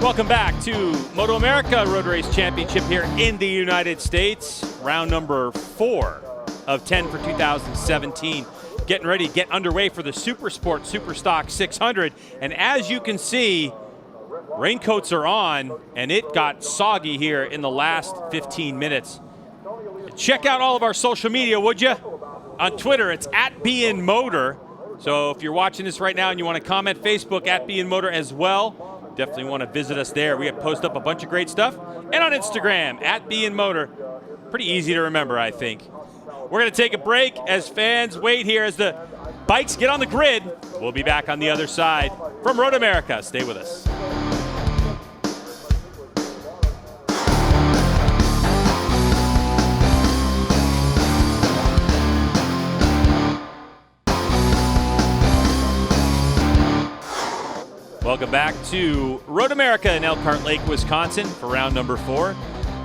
Welcome back to MotoAmerica Road Race Championship here in the United States. Round number 4 of 10 for 2017. Getting ready to get underway for the Supersport Superstock 600. And as you can see, raincoats are on, and it got soggy here in the last 15 minutes. Check out all of our social media, would you? On Twitter, it's @BeInMotor. So if you're watching this right now and you want to comment, Facebook @BeInMotor as well. Definitely want to visit us there. We have posted up a bunch of great stuff. And on Instagram, @BeInMotor. Pretty easy to remember, I think. We're going to take a break as fans wait here as the bikes get on the grid. We'll be back on the other side from MotoAmerica. Stay with us. Welcome back to MotoAmerica in Elkhart Lake, Wisconsin for round number 4.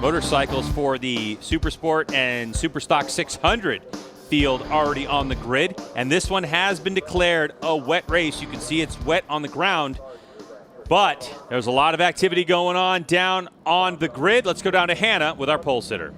Motorcycles for the Supersport and Superstock 600 field already on the grid. And this one has been declared a wet race. You can see it's wet on the ground, but there's a lot of activity going on down on the grid. Let's go down to Hannah with our pole sitter.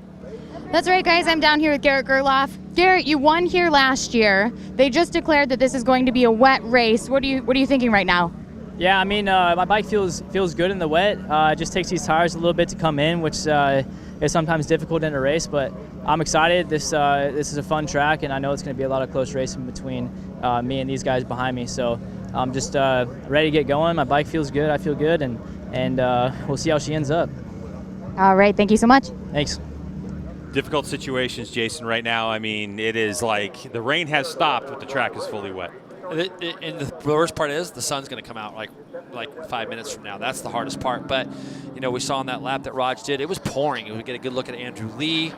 That's right, guys. I'm down here with Garrett Gerloff. Garrett, you won here last year. They just declared that this is going to be a wet race. What are you thinking right now? Yeah, I mean, my bike feels good in the wet. It just takes these tires a little bit to come in, which is sometimes difficult in a race. But I'm excited. This is a fun track, and I know it's going to be a lot of close racing between me and these guys behind me. So I'm just ready to get going. My bike feels good. I feel good, and we'll see how she ends up. All right. Thank you so much. Thanks. Difficult situations, Jason, right now. I mean, it is like the rain has stopped, but the track is fully wet. And the worst part is the sun's going to come out like 5 minutes from now. That's the hardest part. But, you know, we saw on that lap that Raj did, it was pouring. We get a good look at Andrew Lee,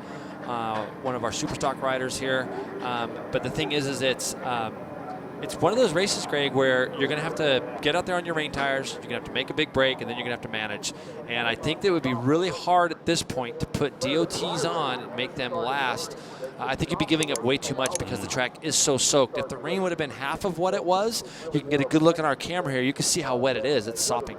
one of our Superstock riders here. But the thing is it's one of those races, Greg, where you're going to have to get out there on your rain tires. You're going to have to make a big break, and then you're going to have to manage. And I think that it would be really hard at this point to put DOTs on and make them last. I think you'd be giving up way too much because the track is so soaked. If the rain would have been half of what it was, you can get a good look on our camera here. You can see how wet it is. It's sopping.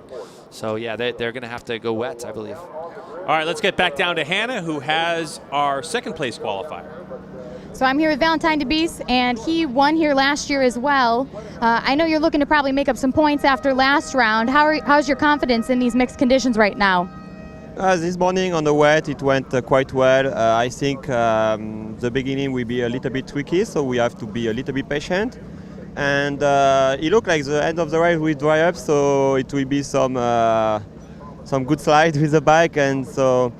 So, yeah, they're going to have to go wet, I believe. All right, let's get back down to Hannah, who has our second place qualifier. So I'm here with Valentine DeBeese, and he won here last year as well. I know you're looking to probably make up some points after last round. How's your confidence in these mixed conditions right now? This morning on the wet, it went quite well. I think the beginning will be a little bit tricky, so we have to be a little bit patient. And it looked like the end of the race will dry up, so it will be some good slide with the bike, and so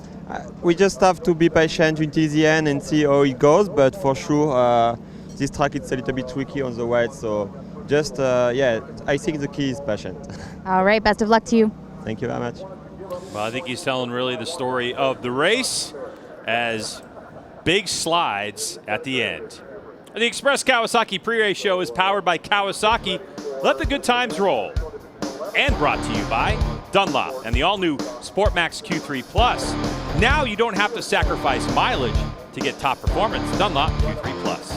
we just have to be patient until the end and see how it goes. But for sure, this track is a little bit tricky on the wet, so just I think the key is patient. All right, best of luck to you. Thank you very much. Well, I think he's telling really the story of the race as big slides at the end. The Express Kawasaki pre-race show is powered by Kawasaki. Let the good times roll. And brought to you by Dunlop and the all-new SportMax Q3 Plus. Now you don't have to sacrifice mileage to get top performance. Dunlop Q3 Plus.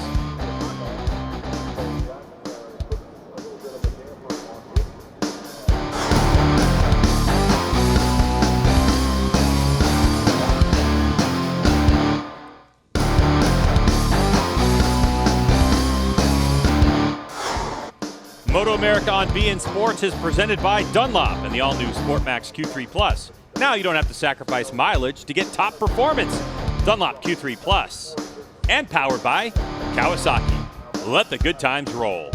MotoAmerica on beIN Sports is presented by Dunlop and the all-new SportMax Q3 Plus. Now you don't have to sacrifice mileage to get top performance. Dunlop Q3 Plus. And powered by Kawasaki. Let the good times roll.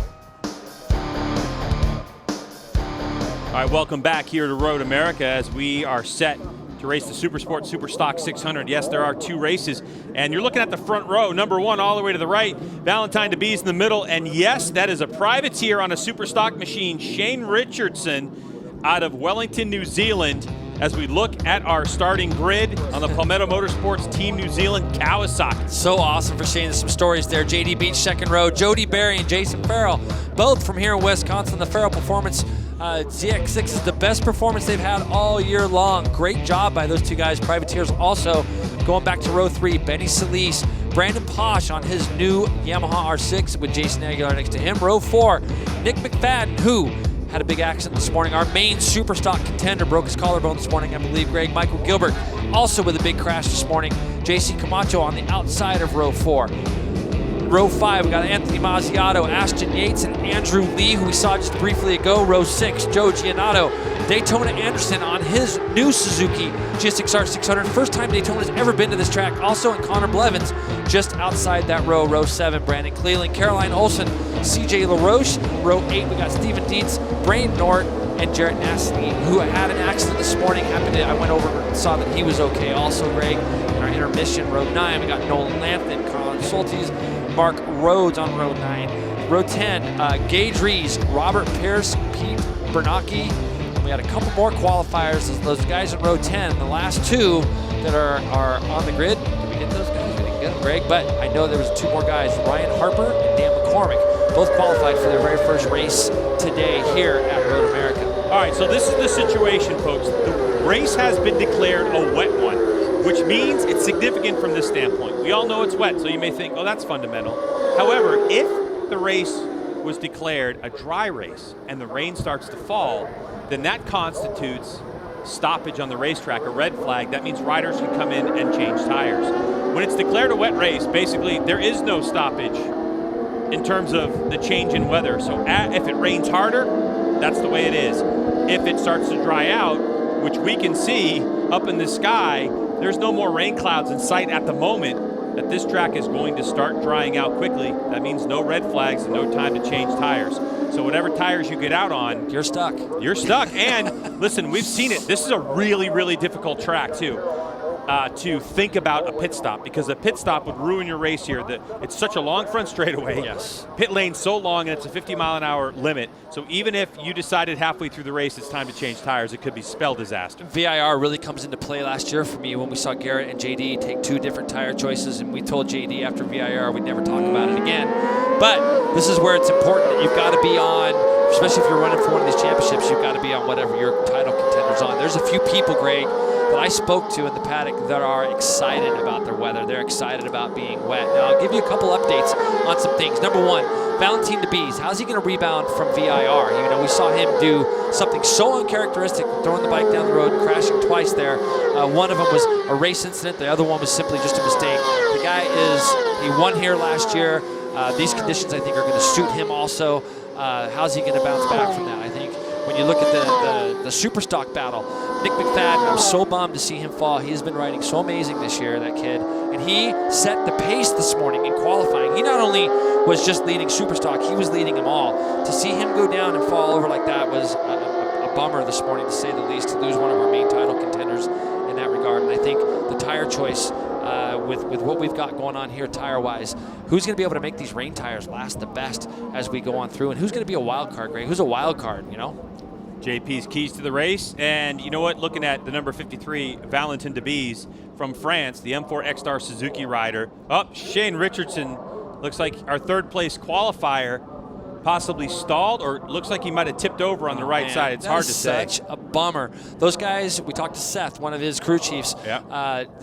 All right, welcome back here to MotoAmerica as we are set to race the Supersport Superstock 600. Yes, there are 2 races, and you're looking at the front row. Number 1 all the way to the right, Valentine DeBeese in the middle, and yes, that is a privateer on a Superstock machine, Shane Richardson out of Wellington, New Zealand, as we look at our starting grid on the Palmetto Motorsports Team New Zealand Kawasaki. So awesome for Shane. Some stories there. JD Beach, second row. Jody Berry and Jason Farrell, both from here in Wisconsin. The Farrell Performance ZX6 is the best performance they've had all year long. Great job by those 2 guys. Privateers also going back to row 3. Benny Solis, Brandon Posh on his new Yamaha R6 with Jason Aguilar next to him. Row 4, Nick McFadden, who had a big accident this morning. Our main super stock contender broke his collarbone this morning, I believe, Greg. Michael Gilbert also with a big crash this morning. JC Camacho on the outside of row 4. Row 5, we got Anthony Mazziato, Ashton Yates, and Andrew Lee, who we saw just briefly ago. Row 6, Joe Giannato, Daytona Anderson on his new Suzuki GSX-R 600. First time Daytona's ever been to this track. Also in Connor Blevins, just outside that row. Row 7, Brandon Cleveland, Caroline Olson, CJ LaRoche. Row 8, we got Stephen Dietz, Brain Nort, and Jarrett Nasley, who had an accident this morning. I went over and saw that he was okay also, Greg. In our intermission, row 9, we got Nolan Lampton, Colin Soltis, Mark Rhodes on row 9. Row 10, Gage Rees, Robert Pierce, Pete Bernacchi. We had a couple more qualifiers. Those guys in row 10, the last 2 that are on the grid. Did we get those guys? We didn't get them, Greg, but I know there was 2 more guys, Ryan Harper and Dan McCormick, both qualified for their very first race today here at MotoAmerica. All right, so this is the situation, folks. The race has been declared a wet one, which means it's significant from this standpoint. We all know it's wet, so you may think, oh, that's fundamental. However, if the race was declared a dry race and the rain starts to fall, then that constitutes stoppage on the racetrack, a red flag. That means riders can come in and change tires. When it's declared a wet race, basically there is no stoppage in terms of the change in weather. So if it rains harder, that's the way it is. If it starts to dry out, which we can see up in the sky, there's no more rain clouds in sight at the moment, that this track is going to start drying out quickly. That means no red flags and no time to change tires. So whatever tires you get out on, you're stuck. You're stuck. And listen, we've seen it. This is a really, really difficult track too, to think about a pit stop, because a pit stop would ruin your race here. It's such a long front straightaway. Yes. Pit lane's so long, and it's a 50-mile-an-hour limit. So even if you decided halfway through the race it's time to change tires, it could be spell disaster. VIR really comes into play last year for me when we saw Garrett and JD take 2 different tire choices, and we told JD after VIR we'd never talk about it again. But this is where it's important that you've got to be on, especially if you're running for one of these championships, you've got to be on whatever your title contender's on. There's a few people, Greg, that I spoke to in the paddock that are excited about their weather. They're excited about being wet. Now, I'll give you a couple updates on some things. Number 1, Valentin DeBees. How's he going to rebound from VIR? You know, we saw him do something so uncharacteristic, throwing the bike down the road and crashing twice there. One of them was a race incident. The other one was simply just a mistake. The guy he won here last year. These conditions, I think, are going to suit him also. How's he going to bounce back from that? I think when you look at the super stock battle, Nick McFadden, I'm so bummed to see him fall. He has been riding so amazing this year, that kid. And he set the pace this morning in qualifying. He not only was just leading super stock, he was leading them all. To see him go down and fall over like that was a bummer this morning, to say the least, to lose one of our main title contenders in that regard. And I think the tire choice, with what we've got going on here tire-wise, who's going to be able to make these rain tires last the best as we go on through, and who's going to be a wild card, Greg? Who's a wild card, you know? JP's keys to the race, and you know what? Looking at the number 53, Valentin DeBees from France, the M4 X-Star Suzuki rider. Oh, Shane Richardson looks like our third-place qualifier possibly stalled, or looks like he might have tipped over on the right side. It's hard to say. Such a bummer. Those guys, we talked to Seth, one of his crew chiefs,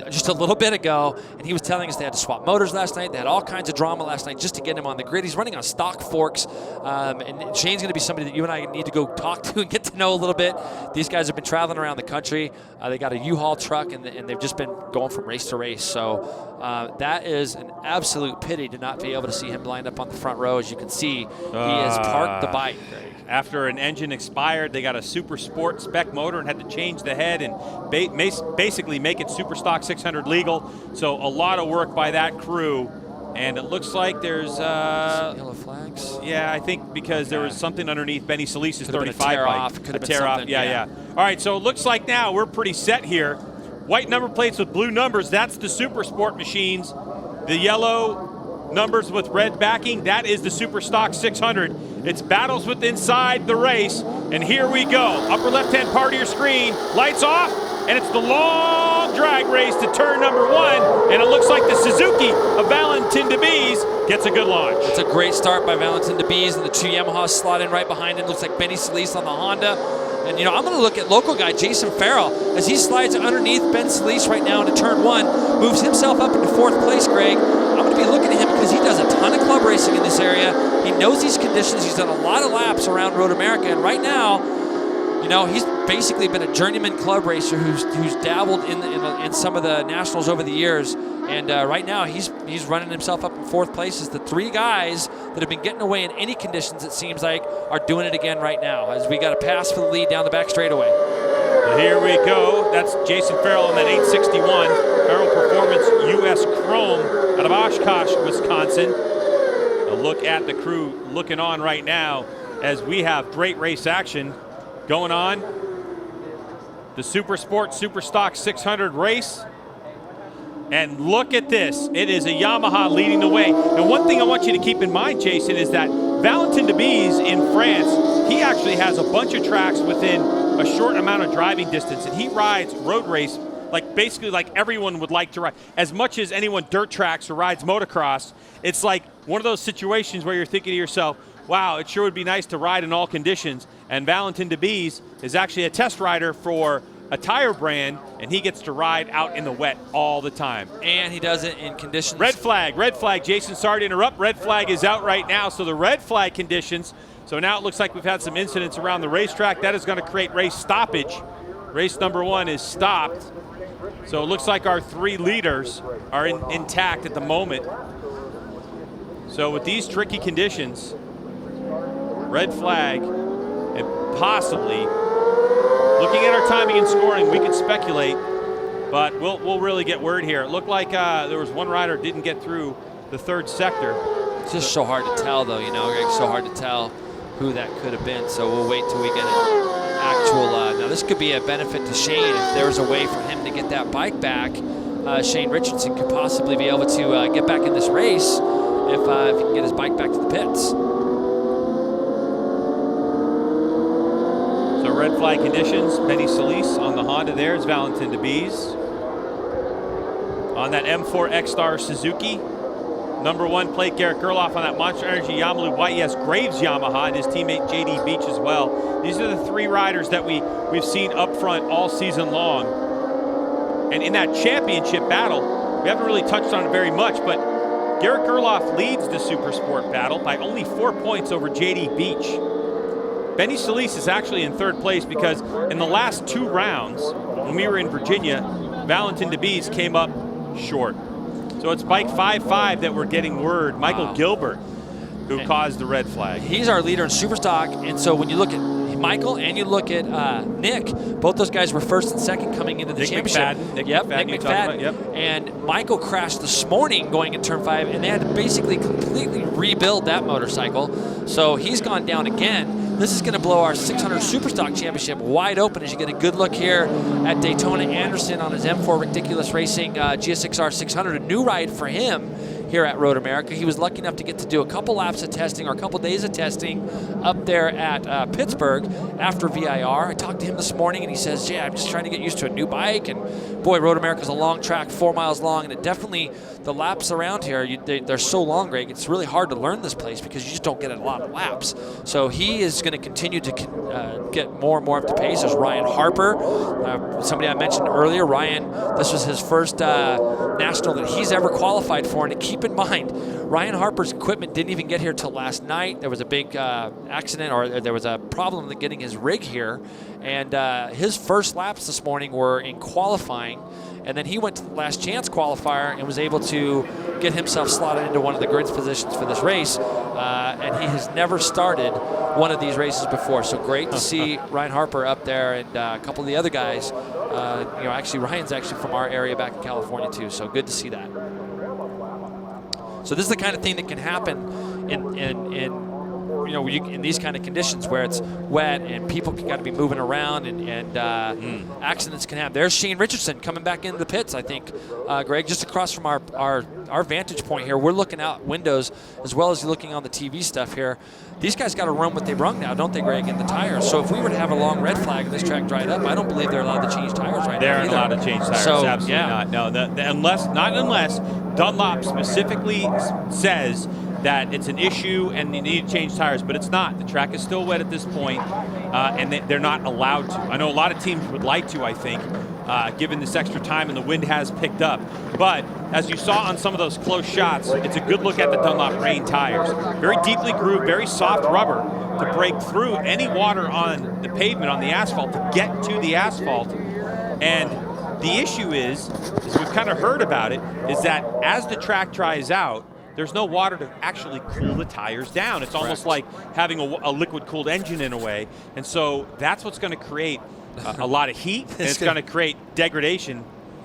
just a little bit ago, and he was telling us they had to swap motors last night. They had all kinds of drama last night just to get him on the grid. He's running on stock forks, and Shane's going to be somebody that you and I need to go talk to and get to know a little bit. These guys have been traveling around the country. They got a U-Haul truck, and they've just been going from race to race. So that is an absolute pity to not be able to see him lined up on the front row. As you can see, he has parked the bike. After an engine expired, they got a Super Sport spec motor and had to change the head and basically make it Super Stock 600 legal. So a lot of work by that crew. And it looks like there's yellow flags. Yeah, I think because there was something underneath Benny Solis' 35 bike. Could have been tear off. Yeah. All right, so it looks like now we're pretty set here. White number plates with blue numbers, that's the Super Sport machines. The yellow numbers with red backing, that is the Super Stock 600. It's battles with inside the race, and here we go. Upper left-hand part of your screen, lights off, and it's the long drag race to turn number 1, and it looks like the Suzuki of Valentin DeBees gets a good launch. It's a great start by Valentin DeBees, and the 2 Yamahas slot in right behind him. Looks like Benny Solis on the Honda. And, you know, I'm going to look at local guy Jason Farrell as he slides underneath Ben Solis right now into turn 1, moves himself up into 4th place, Greg. I'm going to be looking at him because he does a ton of club racing in this area. He knows these conditions. He's done a lot of laps around Road America, and right now, you know, he's basically been a journeyman club racer who's dabbled in some of the nationals over the years. And right now, he's running himself up in 4th place as the 3 guys that have been getting away in any conditions, it seems like, are doing it again right now, as we got a pass for the lead down the back straightaway. Well, here we go. That's Jason Farrell in that 861. Farrell Performance US Chrome out of Oshkosh, Wisconsin. A look at the crew looking on right now as we have great race action going on. The Supersport Superstock 600 race. And look at this. It is a Yamaha leading the way. And one thing I want you to keep in mind, Jason, is that Valentin Debise in France, he actually has a bunch of tracks within a short amount of driving distance. And he rides road race like basically like everyone would like to ride. As much as anyone dirt tracks or rides motocross, it's like one of those situations where you're thinking to yourself, wow, it sure would be nice to ride in all conditions. And Valentin Debise is actually a test rider for a tire brand, and he gets to ride out in the wet all the time. And he does it in conditions. Red flag, Jason, sorry to interrupt. Red flag is out right now, so the red flag conditions. So now it looks like we've had some incidents around the racetrack. That is going to create race stoppage. Race number 1 is stopped. So it looks like our 3 leaders are intact at the moment. So with these tricky conditions, red flag, and possibly, looking at our timing and scoring, we could speculate, but we'll really get word here. It looked like there was one rider didn't get through the 3rd sector. It's just so hard to tell, though, you know, Greg, so hard to tell who that could have been. So we'll wait till we get an actual. Now, this could be a benefit to Shane if there was a way for him to get that bike back. Shane Richardson could possibly be able to get back in this race if he can get his bike back to the pits. So red flag conditions. Benny Solis on the Honda there is Valentin Debise. On that M4 X-Star Suzuki. Number 1 plate, Garrett Gerloff on that Monster Energy Yamaha white. Yes, Graves Yamaha and his teammate JD Beach as well. These are the 3 riders that we've seen up front all season long. And in that championship battle, we haven't really touched on it very much, but Garrett Gerloff leads the Supersport battle by only 4 points over JD Beach. Benny Solis is actually in 3rd place because in the last 2 rounds, when we were in Virginia, Valentin Debise came up short. So it's bike 5-5 that we're getting word. Michael Gilbert, who caused the red flag. He's our leader in Superstock, and so when you look at Michael and you look at Nick, both those guys were 1st and 2nd coming into the championship. Nick McFadden. About, yep. And Michael crashed this morning going in turn 5, and they had to basically completely rebuild that motorcycle. So he's gone down again. This is going to blow our 600 Superstock Championship wide open as you get a good look here at Daytona. Anderson on his M4 Ridiculous Racing GSX-R 600, a new ride for him here at Road America. He was lucky enough to get to do a couple laps of testing or a couple days of testing up there at Pittsburgh after VIR. I talked to him this morning and he says, yeah, I'm just trying to get used to a new bike. And boy, Road America's a long track, 4 miles long, and it definitely, the laps around here, they're so long, Greg, it's really hard to learn this place because you just don't get a lot of laps. So he is going to continue to get more and more up to pace. There's Ryan Harper, somebody I mentioned earlier. Ryan, this was his first national that he's ever qualified for, and to keep in mind, Ryan Harper's equipment didn't even get here till last night. There was a big accident, or there was a problem with getting his rig here, and his first laps this morning were in qualifying, and then he went to the last chance qualifier and was able to get himself slotted into one of the grid positions for this race, and he has never started one of these races before. So great to see Ryan Harper up there, and a couple of the other guys. Actually Ryan's actually from our area back in California too, so good to see that. So this is the kind of thing that can happen in these kind of conditions where it's wet and people got to be moving around and accidents can happen. There's Shane Richardson coming back into the pits, I think, Greg, just across from our vantage point here. We're looking out windows as well as looking on the TV stuff here. These guys got to run what they've run now, don't they, Greg, in the tires? So if we were to have a long red flag and this track dried up, I don't believe they're allowed to change tires right now. They aren't allowed to change tires, so, absolutely not. No, unless Dunlop specifically says that it's an issue and you need to change tires, but it's not. The track is still wet at this point, and they're not allowed to. I know a lot of teams would like to, I think, given this extra time, and the wind has picked up. But as you saw on some of those close shots, it's a good look at the Dunlop rain tires. Very deeply grooved, very soft rubber to break through any water on the pavement, on the asphalt, to get to the asphalt. And the issue is, as we've kind of heard about it, is that as the track dries out, there's no water to actually cool the tires down. It's almost like having a liquid-cooled engine in a way. And so that's what's going to create a lot of heat, and it's going to create degradation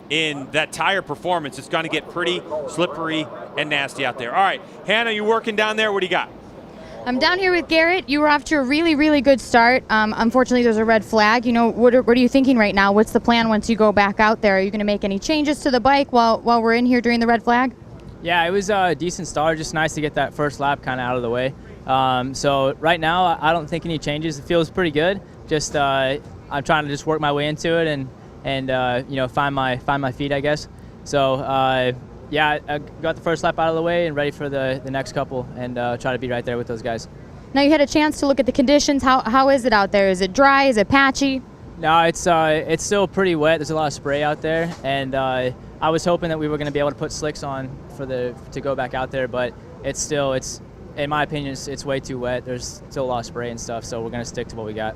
in that tire performance. It's going to get pretty slippery and nasty out there. All right, Hannah, you working down there? What do you got? I'm down here with Garrett. You were off to a really, really good start. Unfortunately, there's a red flag. You know, what are you thinking right now? What's the plan once you go back out there? Are you going to make any changes to the bike while we're in here during the red flag? Yeah, it was a decent start. Just nice to get that first lap kind of out of the way. So right now, I don't think any changes. It feels pretty good. Just I'm trying to just work my way into it and you know, find my feet, I guess. So yeah, I got the first lap out of the way and ready for the next couple, and try to be right there with those guys. Now you had a chance to look at the conditions. How is it out there? Is it dry? Is it patchy? No, it's still pretty wet. There's a lot of spray out there, and I was hoping that we were going to be able to put slicks on to go back out there, but it's in my opinion, it's way too wet. There's still a lot of spray and stuff, so we're going to stick to what we got.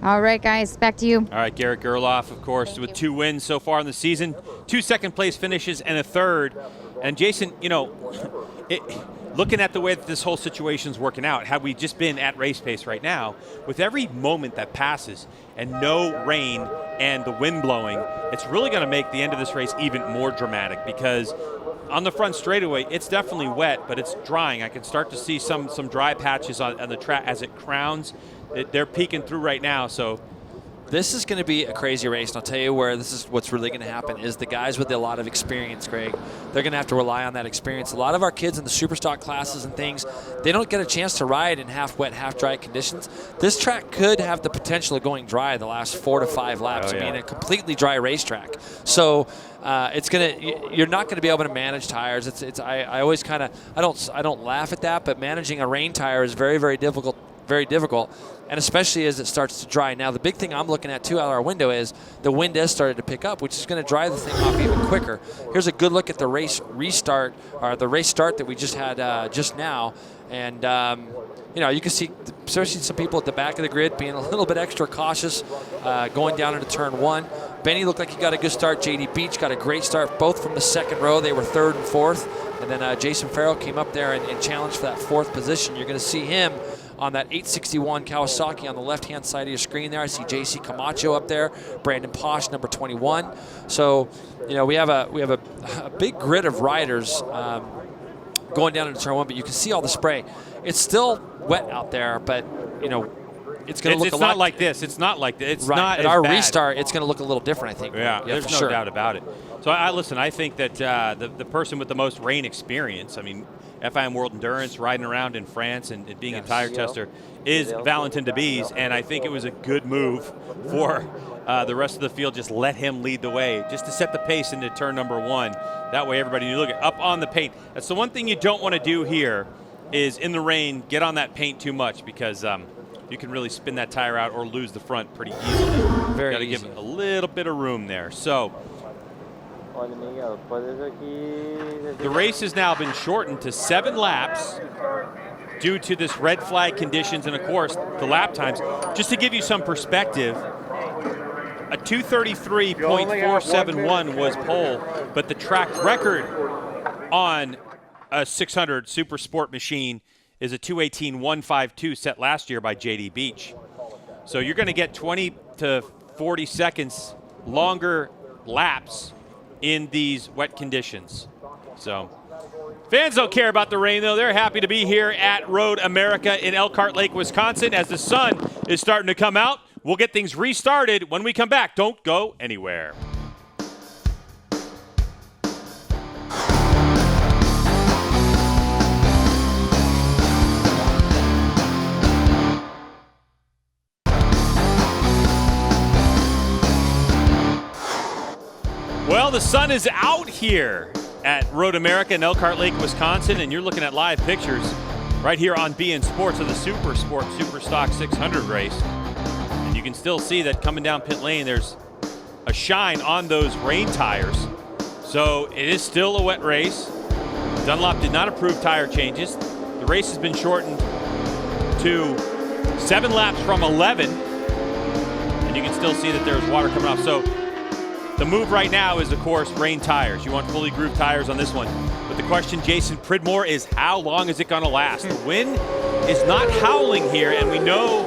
All right, guys, back to you. All right, Garrett Gerloff, of course, with 2 wins so far in the season, 2 second-place finishes and a third. And Jason, you know, looking at the way that this whole situation's working out, had we just been at race pace right now, with every moment that passes and no rain and the wind blowing, it's really going to make the end of this race even more dramatic, because on the front straightaway, it's definitely wet, but it's drying. I can start to see some dry patches on the track as it crowns. They're peeking through right now, so this is going to be a crazy race, and I'll tell you where this is what's really going to happen is the guys with a lot of experience, Greg, they're going to have to rely on that experience. A lot of our kids in the Superstock classes and things, they don't get a chance to ride in half wet, half dry conditions. This track could have the potential of going dry the last 4 to 5 laps. Oh, yeah. I mean, a completely dry racetrack. So you're not going to be able to manage tires. I always kind of, I don't laugh at that, but managing a rain tire is very, very difficult. Very difficult, and especially as it starts to dry. Now, the big thing I'm looking at, too, out our window is the wind has started to pick up, which is going to dry the thing off even quicker. Here's a good look at the race restart, or the race start that we just had just now. And, you know, you can see, especially some people at the back of the grid being a little bit extra cautious going down into turn 1. Benny looked like he got a good start. JD Beach got a great start, both from the second row. They were 3rd and 4th. And then Jason Farrell came up there and challenged for that 4th position. You're going to see him on that 861 Kawasaki on the left-hand side of your screen there. I see JC Camacho up there, Brandon Posh, number 21. So, you know, we have a big grid of riders going down into turn 1, but you can see all the spray. It's still wet out there, but, you know, it's going to look a lot. It's not like this. It's not like this. It's right. not At as our bad. restart, it's going to look a little different, I think. Yeah, there's no sure. doubt about it. So, listen, I think that the person with the most rain experience, I mean, FIM World Endurance, riding around in France and being a tire tester, is Valentin Debise, and I think it was a good move for the rest of the field. Just let him lead the way, just to set the pace into turn number 1. That way everybody, you look at up on the paint. That's the one thing you don't want to do here is in the rain, get on that paint too much, because you can really spin that tire out or lose the front pretty easily. Very Got to easy. give it a little bit of room there. So the race has now been shortened to 7 laps due to this red flag conditions and, of course, the lap times. Just to give you some perspective, a 2:33.471 was pole, but the track record on a 600 Super Sport machine is a 2:18.152 set last year by JD Beach. So you're going to get 20 to 40 seconds longer laps in these wet conditions. So fans don't care about the rain, though. They're happy to be here at Road America in Elkhart Lake, Wisconsin, as the sun is starting to come out. We'll get things restarted when we come back. Don't go anywhere. Well, the sun is out here at Road America in Elkhart Lake, Wisconsin, and you're looking at live pictures right here on BN Sports of the Supersport Superstock 600 race. And you can still see that coming down pit lane, there's a shine on those rain tires. So it is still a wet race. Dunlop did not approve tire changes. The race has been shortened to 7 laps from 11. And you can still see that there's water coming off. So the move right now is, of course, rain tires. You want fully grooved tires on this one. But the question, Jason Pridmore, is how long is it going to last? The wind is not howling here, and we know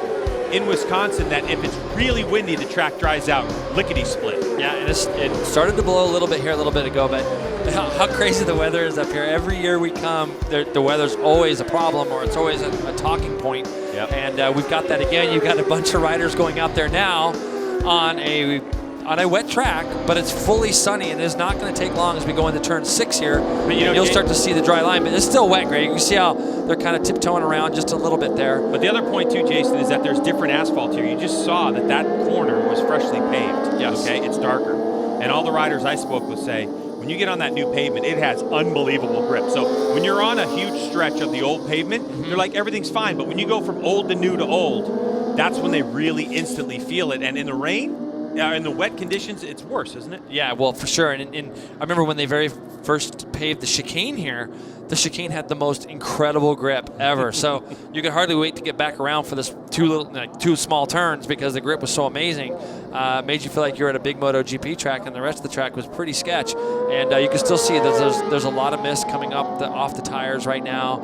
in Wisconsin that if it's really windy, the track dries out lickety-split. Yeah, and it started to blow a little bit here a little bit ago, but how crazy the weather is up here. Every year we come, the weather's always a problem, or it's always a talking point. Yep. And we've got that again. You've got a bunch of riders going out there now on a wet track, but it's fully sunny, and it's not going to take long as we go into turn 6 here. But you'll start to see the dry line, but it's still wet, Greg. You can see how they're kind of tiptoeing around just a little bit there. But the other point too, Jason, is that there's different asphalt here. You just saw that corner was freshly paved. Yes. Okay, it's darker. And all the riders I spoke with say, when you get on that new pavement, it has unbelievable grip. So when you're on a huge stretch of the old pavement, you're like, everything's fine. But when you go from old to new to old, that's when they really instantly feel it. And in the rain, in the wet conditions, it's worse, isn't it? Yeah, well, for sure. And I remember when they very first paved the chicane here, the chicane had the most incredible grip ever. So you could hardly wait to get back around for this two small turns because the grip was so amazing. Made you feel like you're at a big MotoGP track, and the rest of the track was pretty sketch. And you can still see that there's a lot of mist coming up off the tires right now,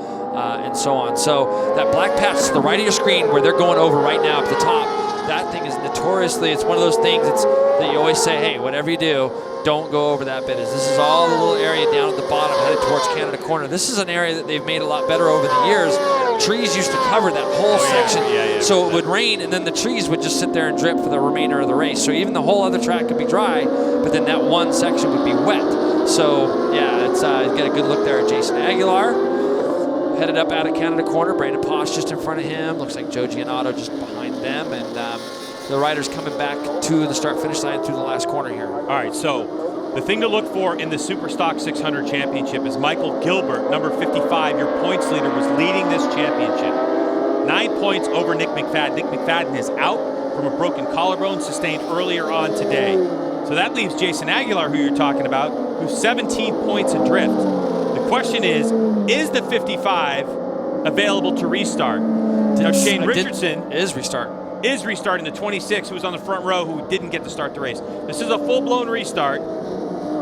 and so on. So that black patch to the right of your screen where they're going over right now at the top, that thing is notoriously, it's one of those things that you always say, hey, whatever you do, don't go over that bit. This is all the little area down at the bottom headed towards Canada Corner. This is an area that they've made a lot better over the years. Trees used to cover that whole section, so it would rain, and then the trees would just sit there and drip for the remainder of the race. So even the whole other track could be dry, but then that one section would be wet. So yeah, it's get a good look there at Jason Aguilar. Headed up out of Canada Corner. Brandon Posh just in front of him. Looks like Joe Giannotto just behind them. And the riders coming back to the start-finish line through the last corner here. All right, so the thing to look for in the Superstock 600 Championship is Michael Gilbert, number 55, your points leader, was leading this championship. 9 points over Nick McFadden. Nick McFadden is out from a broken collarbone sustained earlier on today. So that leaves Jason Aguilar, who you're talking about, who's 17 points adrift. The question is the 55 available to restart? Now, Shane Richardson is restarting the 26, who was on the front row, who didn't get to start the race. This is a full-blown restart.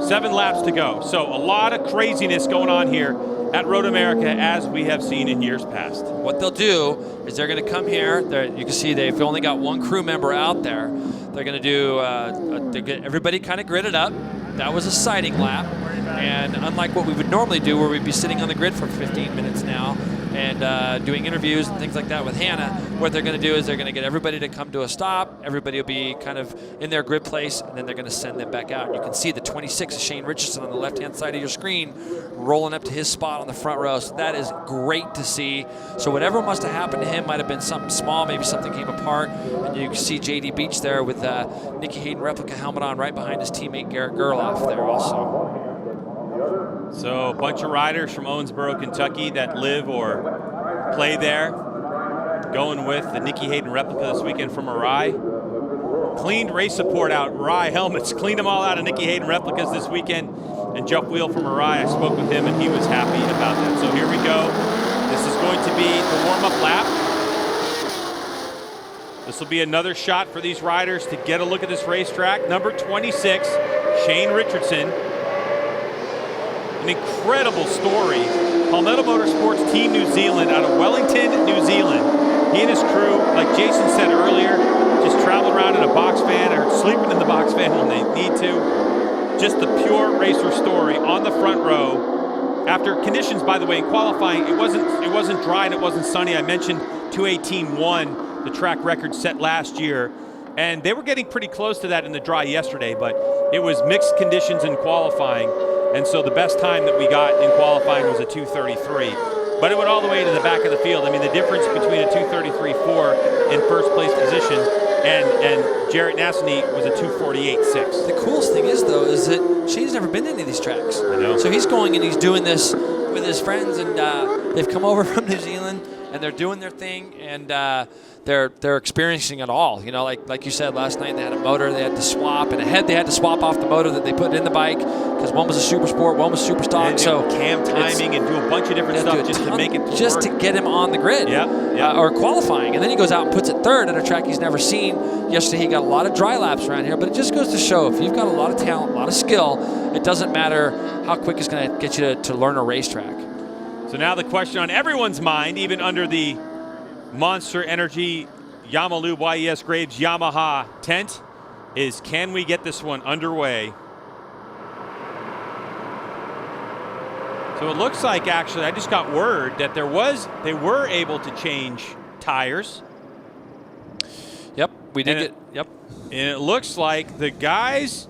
7 laps to go. So a lot of craziness going on here at MotoAmerica, as we have seen in years past. What they'll do is they're going to come here. You can see they've only got one crew member out there. They're going to do get everybody kind of gridded up. That was a sighting lap. And unlike what we would normally do, where we'd be sitting on the grid for 15 minutes now and doing interviews and things like that with Hannah, what they're going to do is they're going to get everybody to come to a stop. Everybody will be kind of in their grid place, and then they're going to send them back out. You can see the 26 of Shane Richardson on the left-hand side of your screen rolling up to his spot on the front row. So that is great to see. So whatever must have happened to him might have been something small. Maybe something came apart. And you can see J.D. Beach there with Nicky Hayden replica helmet on right behind his teammate Garrett Gerloff there also. So a bunch of riders from Owensboro, Kentucky that live or play there, going with the Nicky Hayden replica this weekend from Mirai. Cleaned race support out, Mirai helmets, cleaned them all out of Nicky Hayden replicas this weekend. And Jeff Wheel from Mirai, I spoke with him and he was happy about that. So here we go. This is going to be the warm-up lap. This will be another shot for these riders to get a look at this racetrack. Number 26, Shane Richardson. An incredible story. Palmetto Motorsports Team New Zealand out of Wellington, New Zealand. He and his crew, like Jason said earlier, just travel around in a box van or sleeping in the box van when they need to. Just the pure racer story on the front row. After conditions, by the way, in qualifying, it wasn't dry and it wasn't sunny. I mentioned 2:18.1, the track record set last year. And they were getting pretty close to that in the dry yesterday, but it was mixed conditions in qualifying. And so the best time that we got in qualifying was a 2:33. But it went all the way to the back of the field. I mean, the difference between a 2:33.4 in first place position and Jarrett Nassany was a 2:48.6. The coolest thing is, though, is that Shane's never been to any of these tracks. I know. So he's going and he's doing this with his friends, and they've come over from New Zealand. and they're doing their thing, and they're experiencing it all. You know, like you said last night, they had a motor they had to swap, and a head they had to swap off the motor that they put in the bike because one was a Super Sport, one was Super Stock. And so cam timing and do a bunch of different stuff just to make it just to get him on the grid. Or qualifying, and then he goes out and puts it third at a track he's never seen. Yesterday he got a lot of dry laps around here, but it just goes to show if you've got a lot of talent, a lot of skill, it doesn't matter how quick it's going to get you to learn a racetrack. So now the question on everyone's mind, even under the Monster Energy Yamalube YES Graves Yamaha tent, is can we get this one underway? So it looks like, actually, I just got word that they were able to change tires. Yep, we did get, yep. And it looks like the guys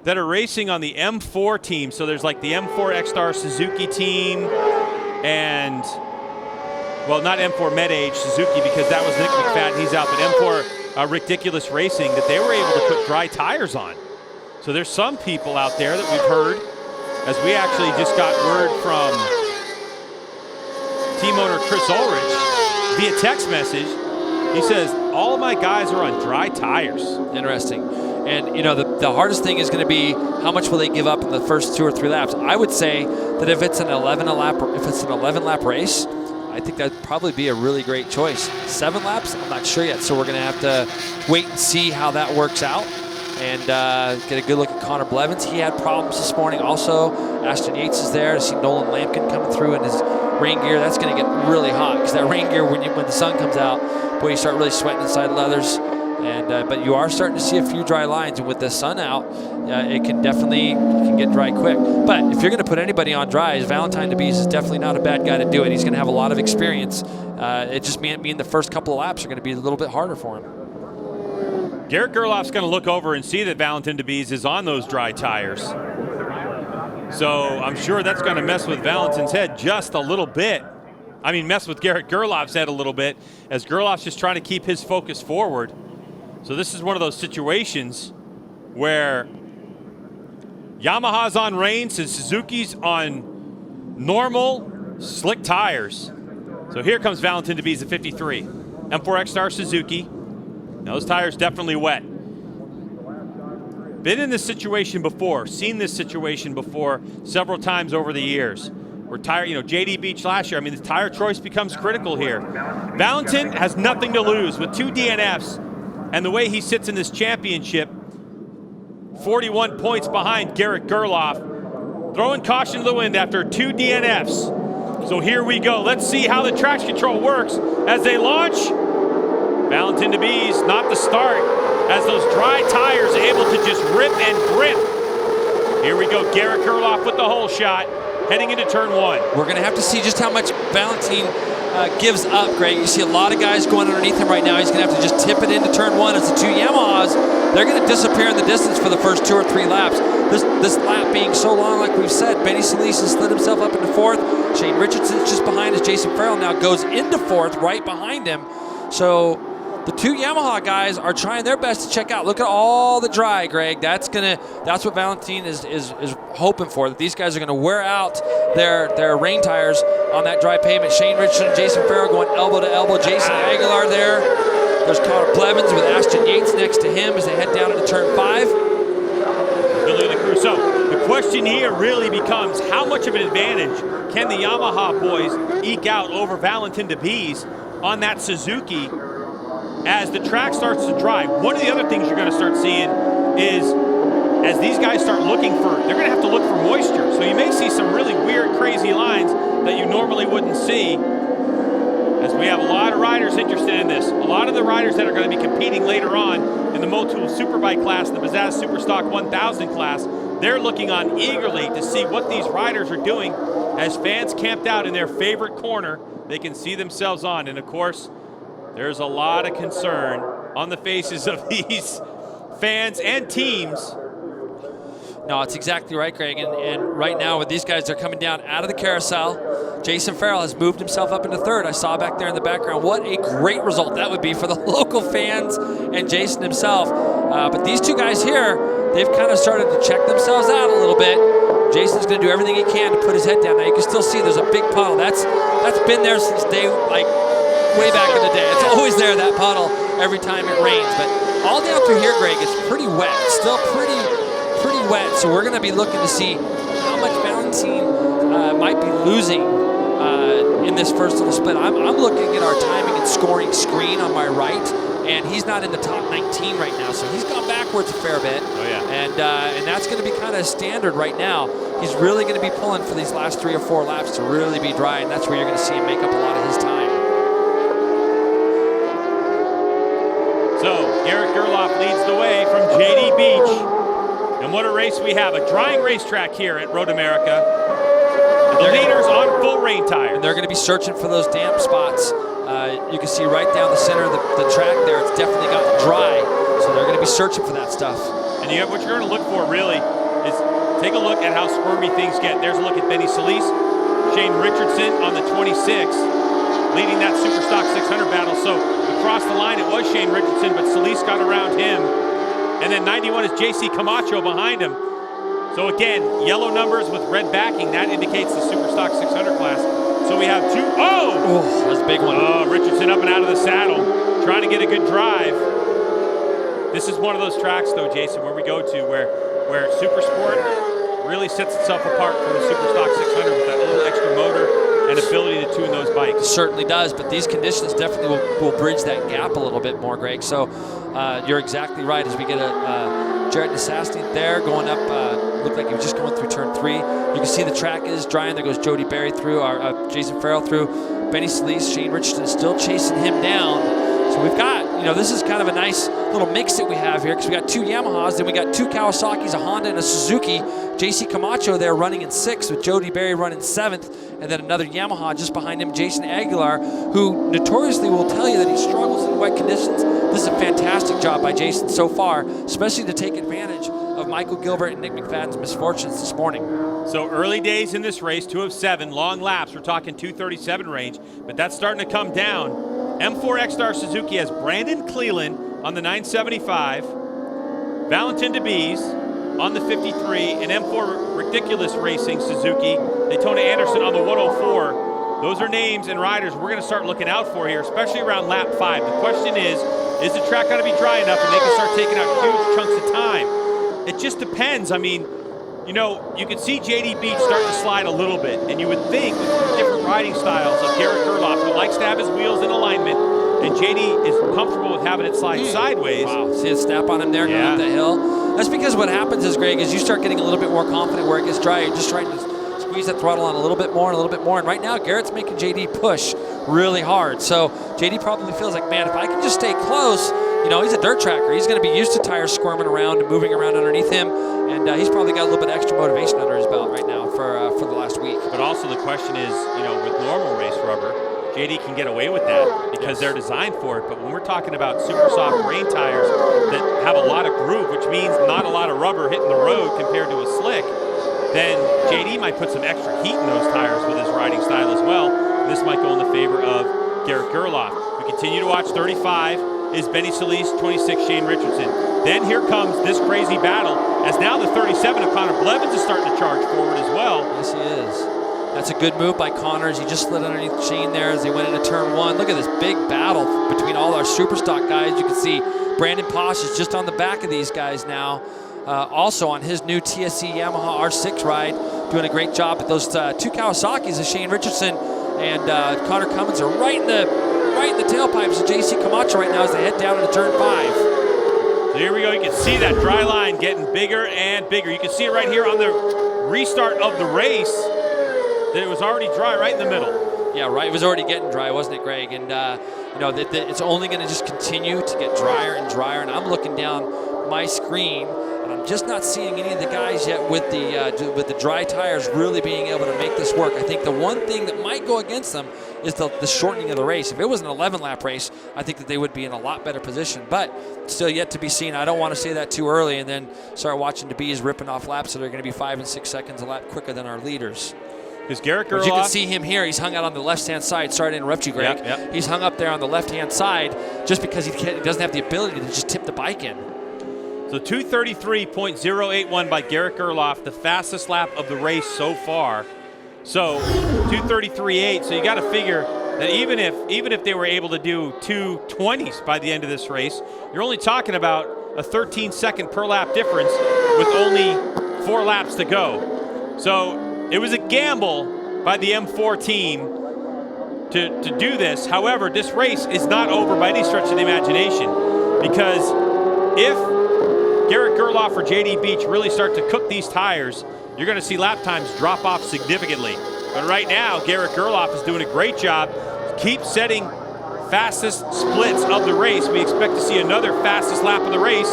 that are racing on the M4 team, so there's like the M4 X-Star Suzuki team and, well, not M4 Med-Age Suzuki because that was Nick McFadden, he's out, but M4 Ridiculous Racing, that they were able to put dry tires on. So there's some people out there that we've heard, as we actually just got word from team owner Chris Ulrich via text message. He says, all of my guys are on dry tires. Interesting. And, you know, the hardest thing is going to be how much will they give up in the first 2 or 3 laps. I would say that if it's an 11 lap race, I think that'd probably be a really great choice. 7 laps, I'm not sure yet, so we're going to have to wait and see how that works out and get a good look at Connor Blevins. He had problems this morning also. Ashton Yates is there. I see Nolan Lampkin coming through in his rain gear. That's going to get really hot because that rain gear, when the sun comes out, boy, you start really sweating inside leathers. And but you are starting to see a few dry lines, and with the sun out, it can get dry quick. But if you're going to put anybody on dries, Valentine DeBees is definitely not a bad guy to do it. He's going to have a lot of experience. It just mean the first couple of laps are going to be a little bit harder for him. Garrett Gerloff's going to look over and see that Valentin DeBees is on those dry tires. So I'm sure that's going to mess with Valentin's head just a little bit. I mean, mess with Garrett Gerloff's head a little bit, as Gerloff's just trying to keep his focus forward. So this is one of those situations where Yamaha's on rains and Suzuki's on normal slick tires. So here comes Valentin DeBees at 53. M4 X-Star Suzuki. Now those tires definitely wet. Been in this situation before, seen this situation before several times over the years. Where tire, JD Beach last year, I mean, the tire choice becomes critical here. Valentin has nothing to lose with 2 DNFs. And the way he sits in this championship, 41 points behind Garrett Gerloff, throwing caution to the wind after 2 DNFs. So here we go. Let's see how the traction control works as they launch. Valentin DeBees, not the start, as those dry tires able to just rip and grip. Here we go. Garrett Gerloff with the hole shot, heading into turn 1. We're going to have to see just how much Valentin gives up, Greg. You see a lot of guys going underneath him right now. He's going to have to just tip it into turn 1 as the 2 Yamahas, they're going to disappear in the distance for the first 2 or 3 laps. This lap being so long, like we've said, Benny Solis has slid himself up into 4th. Shane Richardson's just behind us. Jason Farrell now goes into 4th right behind him. So the 2 Yamaha guys are trying their best to check out. Look at all the dry, Greg. That's what Valentin is hoping for, that these guys are going to wear out their rain tires on that dry pavement. Shane Richardson and Jason Farrell going elbow to elbow. Jason Aguilar there. There's Connor Blevins with Ashton Yates next to him as they head down into turn 5. Billy the crew. So the question here really becomes, how much of an advantage can the Yamaha boys eke out over Valentin DeBees on that Suzuki as the track starts to dry? One of the other things you're going to start seeing is, as these guys start looking for, they're going to have to look for moisture. So you may see some really weird, crazy lines that you normally wouldn't see, as we have a lot of riders interested in this. A lot of the riders that are going to be competing later on in the Motul Superbike class, the Bazaz Superstock 1000 class, they're looking on eagerly to see what these riders are doing as fans camped out in their favorite corner they can see themselves on. And of course, there's a lot of concern on the faces of these fans and teams. No, it's exactly right, Greg. And right now, with these guys, they're coming down out of the carousel. Jason Farrell has moved himself up into 3rd. I saw back there in the background. What a great result that would be for the local fans and Jason himself. But these 2 guys here, they've kind of started to check themselves out a little bit. Jason's going to do everything he can to put his head down. Now you can still see there's a big puddle. That's been there since day, like way back in the day. It's always there, that puddle, every time it rains. But all down through here, Greg, it's pretty wet. It's still pretty wet. So we're going to be looking to see how much Valentine might be losing in this first little split. I'm looking at our timing and scoring screen on my right, and he's not in the top 19 right now, so he's gone backwards a fair bit. Oh yeah. And that's going to be kind of standard right now. He's really going to be pulling for these last 3 or 4 laps to really be dry, and that's where you're going to see him make up a lot of his time. So Garrett Gerloff leads the way from JD Beach. And what a race we have, a drying racetrack here at Road America. The leaders on full rain tires. And they're going to be searching for those damp spots. You can see right down the center of the track there, it's definitely got dry. So they're going to be searching for that stuff. And what you're going to look for really is take a look at how squirmy things get. There's a look at Benny Solis, Shane Richardson on the 26, leading that Superstock 600 battle. So across the line it was Shane Richardson, but Solis got around him. And then 91 is JC Camacho behind him. So again, yellow numbers with red backing, that indicates the Superstock 600 class. So we have two, Oh, that's a big one. Oh, Richardson up and out of the saddle, trying to get a good drive. This is one of those tracks though, Jason, where we go to where Supersport really sets itself apart from the Superstock 600 with that little extra motor and ability to tune those bikes. It certainly does, but these conditions definitely will bridge that gap a little bit more, Greg. So you're exactly right. As we get a Jared Nassasny there going up, looked like he was just going through turn 3. You can see the track is dry, and there goes Jody Berry through, Jason Farrell through, Benny Solis, Shane Richardson still chasing him down. So we've got, this is kind of a nice little mix that we have here, because we got 2 Yamahas, then we got 2 Kawasaki's, a Honda and a Suzuki. JC Camacho there running in 6th with Jody Berry running 7th, and then another Yamaha just behind him, Jason Aguilar, who notoriously will tell you that he struggles in wet conditions. This is a fantastic job by Jason so far, especially to take advantage of Michael Gilbert and Nick McFadden's misfortunes this morning. So early days in this race, 2 of 7, long laps. We're talking 237 range, but that's starting to come down. M4 X-Star Suzuki has Brandon Cleland on the 975, Valentin DeBees on the 53, and M4 Ridiculous Racing Suzuki, Daytona Anderson on the 104. Those are names and riders we're going to start looking out for here, especially around lap 5. The question is the track going to be dry enough and they can start taking out huge chunks of time? It just depends. I mean, you can see JD Beach starting to slide a little bit, and you would think with different riding styles of Garrett Gerloff, who likes to have his wheels in alignment, and JD is comfortable with having it slide sideways. Wow, see a snap on him there going up the hill? That's because what happens is, Greg, is you start getting a little bit more confident where it gets dry. You're just trying to squeeze that throttle on a little bit more and a little bit more, and right now Garrett's making JD push really hard. So JD probably feels like, man, if I can just stay close, he's a dirt tracker. He's going to be used to tires squirming around and moving around underneath him, and he's probably got a little bit extra motivation under his belt right now for the last week. But also the question is, with normal race rubber, JD can get away with that because they're designed for it. But when we're talking about super soft rain tires that have a lot of groove, which means not a lot of rubber hitting the road compared to a slick, then JD might put some extra heat in those tires with his riding style as well. This might go in the favor of Garrett Gerloff. We continue to watch 35 is Benny Solis, 26 Shane Richardson. Then here comes this crazy battle as now the 37 of Connor Blevins is starting to charge forward as well. Yes, he is. That's a good move by Connors. He just slid underneath Shane there as they went into turn 1. Look at this big battle between all our Superstock guys. You can see Brandon Posh is just on the back of these guys now. Also on his new TSC Yamaha R6 ride, doing a great job. But those 2 Kawasaki's of Shane Richardson and Connor Cummins are right in the tailpipes of JC Camacho right now as they head down into turn 5. So here we go. You can see that dry line getting bigger and bigger. You can see it right here on the restart of the race that it was already dry right in the middle. Yeah, right. It was already getting dry, wasn't it, Greg? And it's only going to just continue to get drier and drier. And I'm looking down my screen, and I'm just not seeing any of the guys yet with the dry tires really being able to make this work. I think the one thing that might go against them is the shortening of the race. If it was an 11-lap race, I think that they would be in a lot better position. But still yet to be seen. I don't want to say that too early and then start watching DeBees ripping off laps that are going to be 5 and 6 seconds a lap quicker than our leaders. Because Garrett Gerloff, you can see him here. He's hung out on the left-hand side. Sorry to interrupt you, Greg. Yep. He's hung up there on the left-hand side just because he doesn't have the ability to just tip the bike in. So 2:33.081 by Garrett Gerloff, the fastest lap of the race so far. So 2:33.8. So you got to figure that even if they were able to do 2:20s by the end of this race, you're only talking about a 13-second per lap difference with only 4 laps to go. So it was a gamble by the M4 team to do this. However, this race is not over by any stretch of the imagination, because if Garrett Gerloff or JD Beach really start to cook these tires, you're going to see lap times drop off significantly. But right now, Garrett Gerloff is doing a great job. Keep setting fastest splits of the race. We expect to see another fastest lap of the race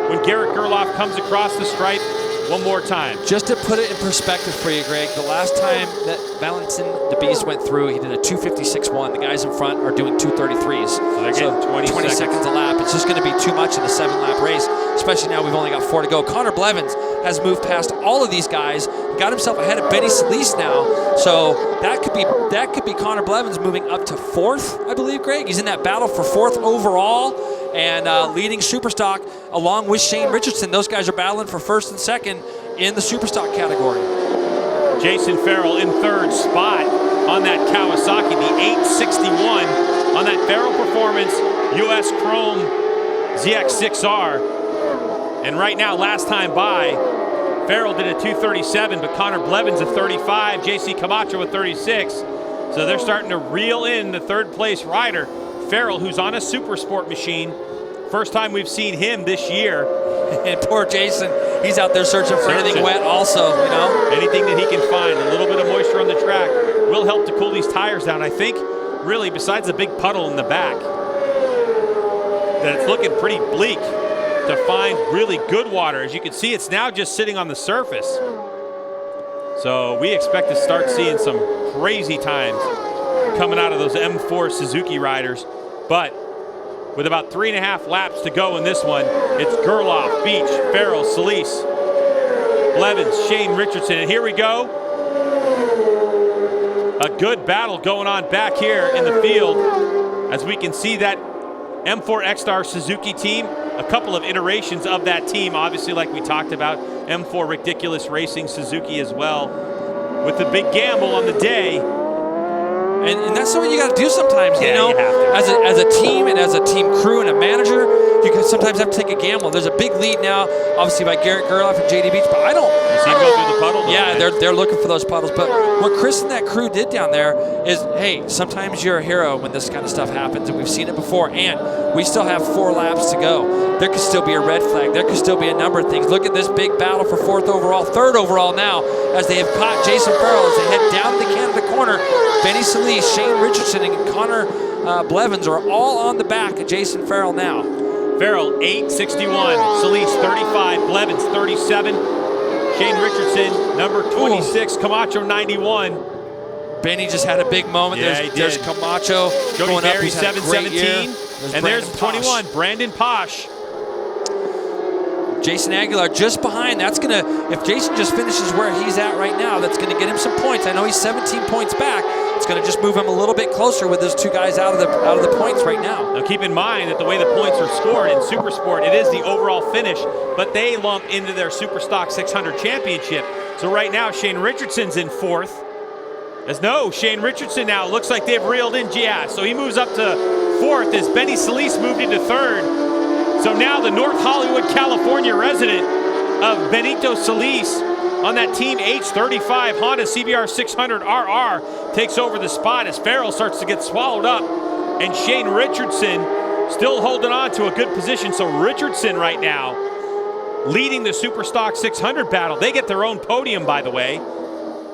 when Garrett Gerloff comes across the stripe one more time. Just to put it in perspective for you, Greg, the last time that Valentin the Beast went through, he did a 2:56.1. The guys in front are doing 2:33s. So they're getting 20 seconds a lap. It's just going to be too much in a 7-lap race, especially now we've only got 4 to go. Connor Blevins has moved past all of these guys, got himself ahead of Benny Solis now. So that could be Connor Blevins moving up to 4th, I believe, Greg. He's in that battle for 4th overall and leading Superstock along with Shane Richardson. Those guys are battling for 1st and 2nd in the Superstock category. Jason Farrell in 3rd spot on that Kawasaki, the 861 on that Farrell Performance US Chrome ZX6R. And right now, last time by, Farrell did a 2:37, but Connor Blevins a 35, JC Camacho a 36. So they're starting to reel in the 3rd place rider, Farrell, who's on a Supersport machine. First time we've seen him this year. And poor Jason, he's out there searching for anything wet also, you know. Anything that he can find. A little bit of moisture on the track will help to cool these tires down. I think, really, besides the big puddle in the back, that it's looking pretty bleak to find really good water. As you can see, it's now just sitting on the surface. So we expect to start seeing some crazy times coming out of those M4 Suzuki riders. But with about 3.5 laps to go in this one, it's Gerloff, Beach, Farrell, Solis, Blevins, Shane Richardson. And here we go. A good battle going on back here in the field, as we can see that M4 X-Star Suzuki team, a couple of iterations of that team, obviously, like we talked about, M4 Ridiculous Racing Suzuki as well, with the big gamble on the day. And that's what you got to do sometimes, you know. You have to. As a team and as a team crew and a manager, you can sometimes have to take a gamble. There's a big lead now, obviously, by Garrett Gerloff and JD Beach, but I don't. You see him go through the puddle? Yeah, they're looking for those puddles. But what Chris and that crew did down there is, hey, sometimes you're a hero when this kind of stuff happens, and we've seen it before. And we still have 4 laps to go. There could still be a red flag. There could still be a number of things. Look at this big battle for 4th overall, 3rd overall now, as they have caught Jason Farrell as they head down to the Canada corner. Benny Solis, Shane Richardson, and Connor Blevins are all on the back of Jason Farrell now. Farrell, 861. Solis, 35. Blevins, 37. Shane Richardson, number 26. Ooh. Camacho, 91. Benny just had a big moment. Yeah, there's Camacho going up. He's had a great year. And there's 21, Brandon Posh. Jason Aguilar just behind. That's going to, if Jason just finishes where he's at right now, that's going to get him some points. I know he's 17 points back. It's going to just move him a little bit closer with those 2 guys out of the points right now. Now keep in mind that the way the points are scored in Supersport, it is the overall finish, but they lump into their Superstock 600 championship. So right now, Shane Richardson's in 4th. Shane Richardson now looks like they've reeled in. Yeah, so he moves up to 4th as Benny Solis moved into 3rd. So now the North Hollywood, California resident of Benito Solis on that Team H35 Honda CBR 600 RR takes over the spot as Farrell starts to get swallowed up. And Shane Richardson still holding on to a good position. So Richardson right now leading the Superstock 600 battle. They get their own podium, by the way.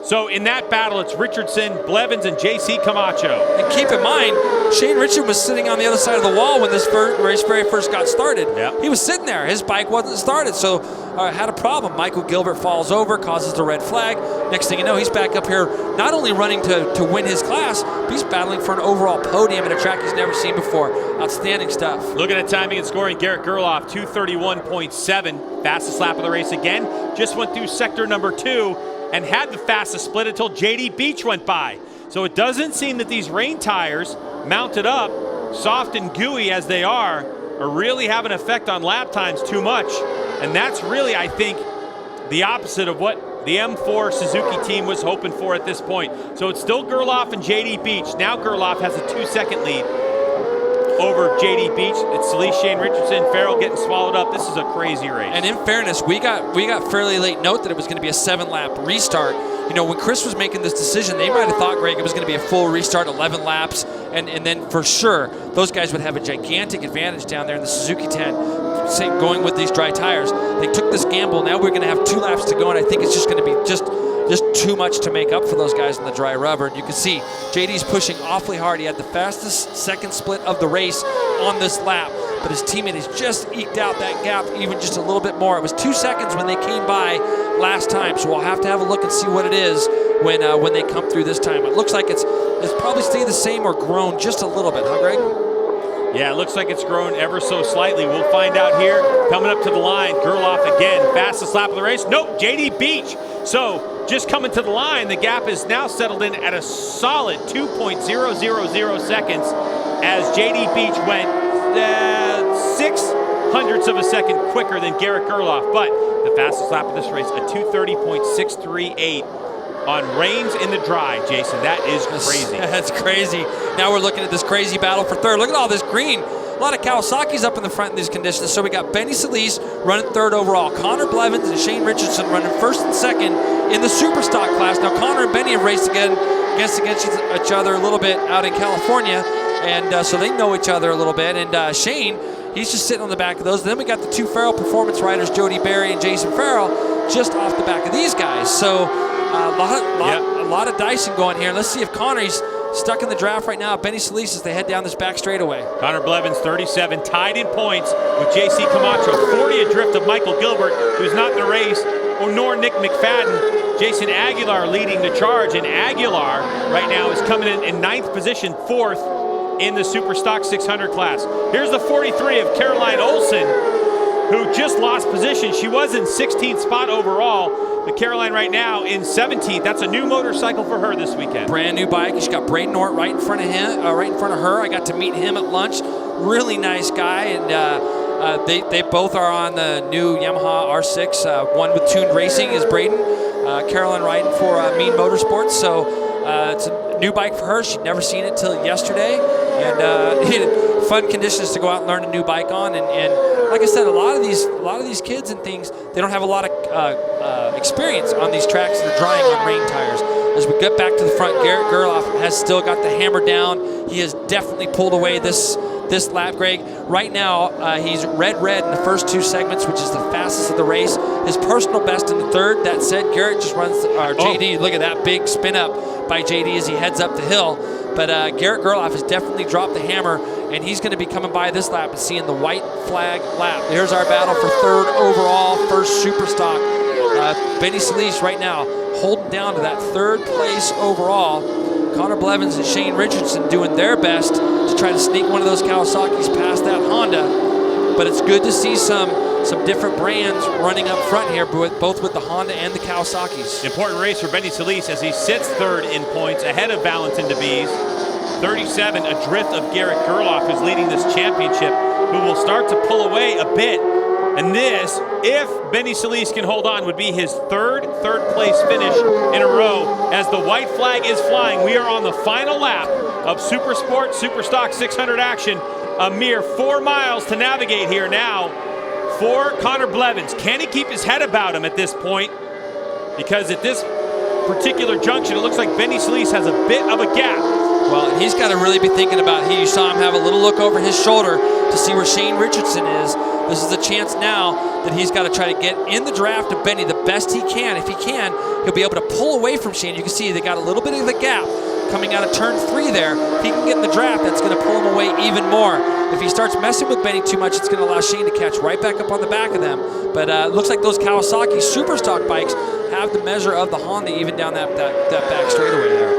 So in that battle, it's Richardson, Blevins, and JC Camacho. And keep in mind, Shane Richardson was sitting on the other side of the wall when this race very first got started. Yep. He was sitting there. His bike wasn't started, so had a problem. Michael Gilbert falls over, causes the red flag. Next thing you know, he's back up here, not only running to win his class, but he's battling for an overall podium at a track he's never seen before. Outstanding stuff. Looking at timing and scoring, Garrett Gerloff, 2:31.7. Fastest lap of the race again. Just went through sector number 2. And had the fastest split until JD Beach went by. So it doesn't seem that these rain tires, mounted up, soft and gooey as they are really having an effect on lap times too much. And that's really, I think, the opposite of what the M4 Suzuki team was hoping for at this point. So it's still Gerloff and JD Beach. Now Gerloff has a 2-second lead over JD Beach. It's Solis, Shane Richardson, Farrell getting swallowed up. This is a crazy race. And in fairness, we got fairly late note that it was going to be a 7-lap restart. You know, when Chris was making this decision, they might have thought, Greg, it was going to be a full restart, 11 laps, and then for sure, those guys would have a gigantic advantage down there in the Suzuki tent, going with these dry tires. They took this gamble. Now we're going to have 2 laps to go, and I think it's just going to be just too much to make up for those guys in the dry rubber. And you can see JD's pushing awfully hard. He had the fastest second split of the race on this lap, but his teammate has just eked out that gap even just a little bit more. It was 2 seconds when they came by last time, so we'll have to have a look and see what it is when they come through this time. It looks like it's probably stayed the same or grown just a little bit, huh, Greg? Yeah, it looks like it's grown ever so slightly. We'll find out here. Coming up to the line, Gerloff again, fastest lap of the race. Nope, JD Beach. So just coming to the line, the gap is now settled in at a solid 2.000 seconds as JD Beach went 0.06 of a second quicker than Garrett Gerloff. But the fastest lap of this race, a 2:30.638 on rains in the dry, Jason. That is crazy. That's crazy. Now we're looking at this crazy battle for third. Look at all this green. A lot of Kawasaki's up in the front in these conditions. So we got Benny Solis running third overall. Connor Blevins and Shane Richardson running first and second in the Superstock class. Now Connor and Benny have raced against each other a little bit out in California, and so they know each other a little bit. And Shane, he's just sitting on the back of those. And then we got the 2 Farrell performance riders, Jody Berry and Jason Farrell, just off the back of these guys. So a lot of dicing going here. Let's see if Connor's stuck in the draft right now. Benny Solis as they head down this back straightaway. Connor Blevins, 37, tied in points with J.C. Camacho, 40 adrift of Michael Gilbert, who's not in the race, nor Nick McFadden. Jason Aguilar leading the charge, and Aguilar right now is coming in 9th position, 4th in the Superstock 600 class. Here's the 43 of Caroline Olson, who just lost position. She was in 16th spot overall, but Caroline right now in 17th. That's a new motorcycle for her this weekend. Brand new bike. She's got Braden Nort right in front of her. I got to meet him at lunch. Really nice guy, and they both are on the new Yamaha R6. One with tuned racing is Braden. Caroline riding for Mean Motorsports. So it's a new bike for her. She'd never seen it till yesterday, and fun conditions to go out and learn a new bike on. And like I said, a lot of these kids and things, they don't have a lot of experience on these tracks that are drying on rain tires. As we get back to the front, Garrett Gerloff has still got the hammer down. He has definitely pulled away this lap, Greg. Right now, he's red in the first 2 segments, which is the fastest of the race. His personal best in the third. That said, Garrett just runs, JD, look at that big spin up by JD as he heads up the hill. But Garrett Gerloff has definitely dropped the hammer, and he's going to be coming by this lap and seeing the white flag lap. Here's our battle for third overall, first Superstock. Benny Solis right now holding down to that 3rd place overall. Connor Blevins and Shane Richardson doing their best to try to sneak one of those Kawasaki's past that Honda. But it's good to see some different brands running up front here, both with the Honda and the Kawasaki's. Important race for Benny Solis as he sits 3rd in points ahead of Valentin DeBees. 37 adrift of Garrett Gerloff, who's leading this championship, who will start to pull away a bit. And this, if Benny Solis can hold on, would be his third place finish in a row. As the white flag is flying, we are on the final lap of Supersport Superstock 600 action. A mere 4 miles to navigate here now for Connor Blevins. Can he keep his head about him at this point? Because at this particular junction, it looks like Benny Solis has a bit of a gap. Well, he's got to really be thinking about, you saw him have a little look over his shoulder to see where Shane Richardson is. This is a chance now that he's got to try to get in the draft of Benny the best he can. If he can, he'll be able to pull away from Shane. You can see they got a little bit of a gap coming out of turn 3 there. If he can get in the draft, that's going to pull him away even more. If he starts messing with Benny too much, it's going to allow Shane to catch right back up on the back of them. But it looks like those Kawasaki Superstock bikes have the measure of the Honda even down that back straightaway there.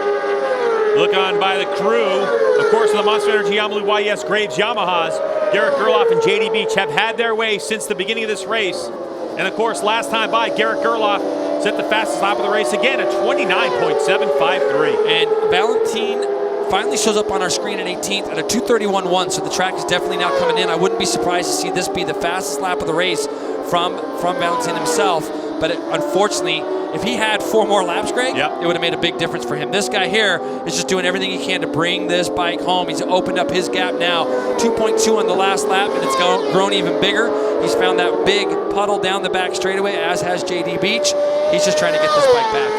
Look on by the crew. Of course, the Monster Energy Yamalu YS Graves Yamahas, Garrett Gerloff and JD Beach have had their way since the beginning of this race. And of course, last time by, Garrett Gerloff set the fastest lap of the race again at 29.753. And Valentin finally shows up on our screen at 18th at a 2:31.1, so the track is definitely now coming in. I wouldn't be surprised to see this be the fastest lap of the race from Valentin himself. But unfortunately, if he had 4 more laps, Greg, Yep. it would have made a big difference for him. This guy here is just doing everything he can to bring this bike home. He's opened up his gap now, 2.2 on the last lap, and it's grown even bigger. He's found that big puddle down the back straightaway, as has JD Beach. He's just trying to get this bike back.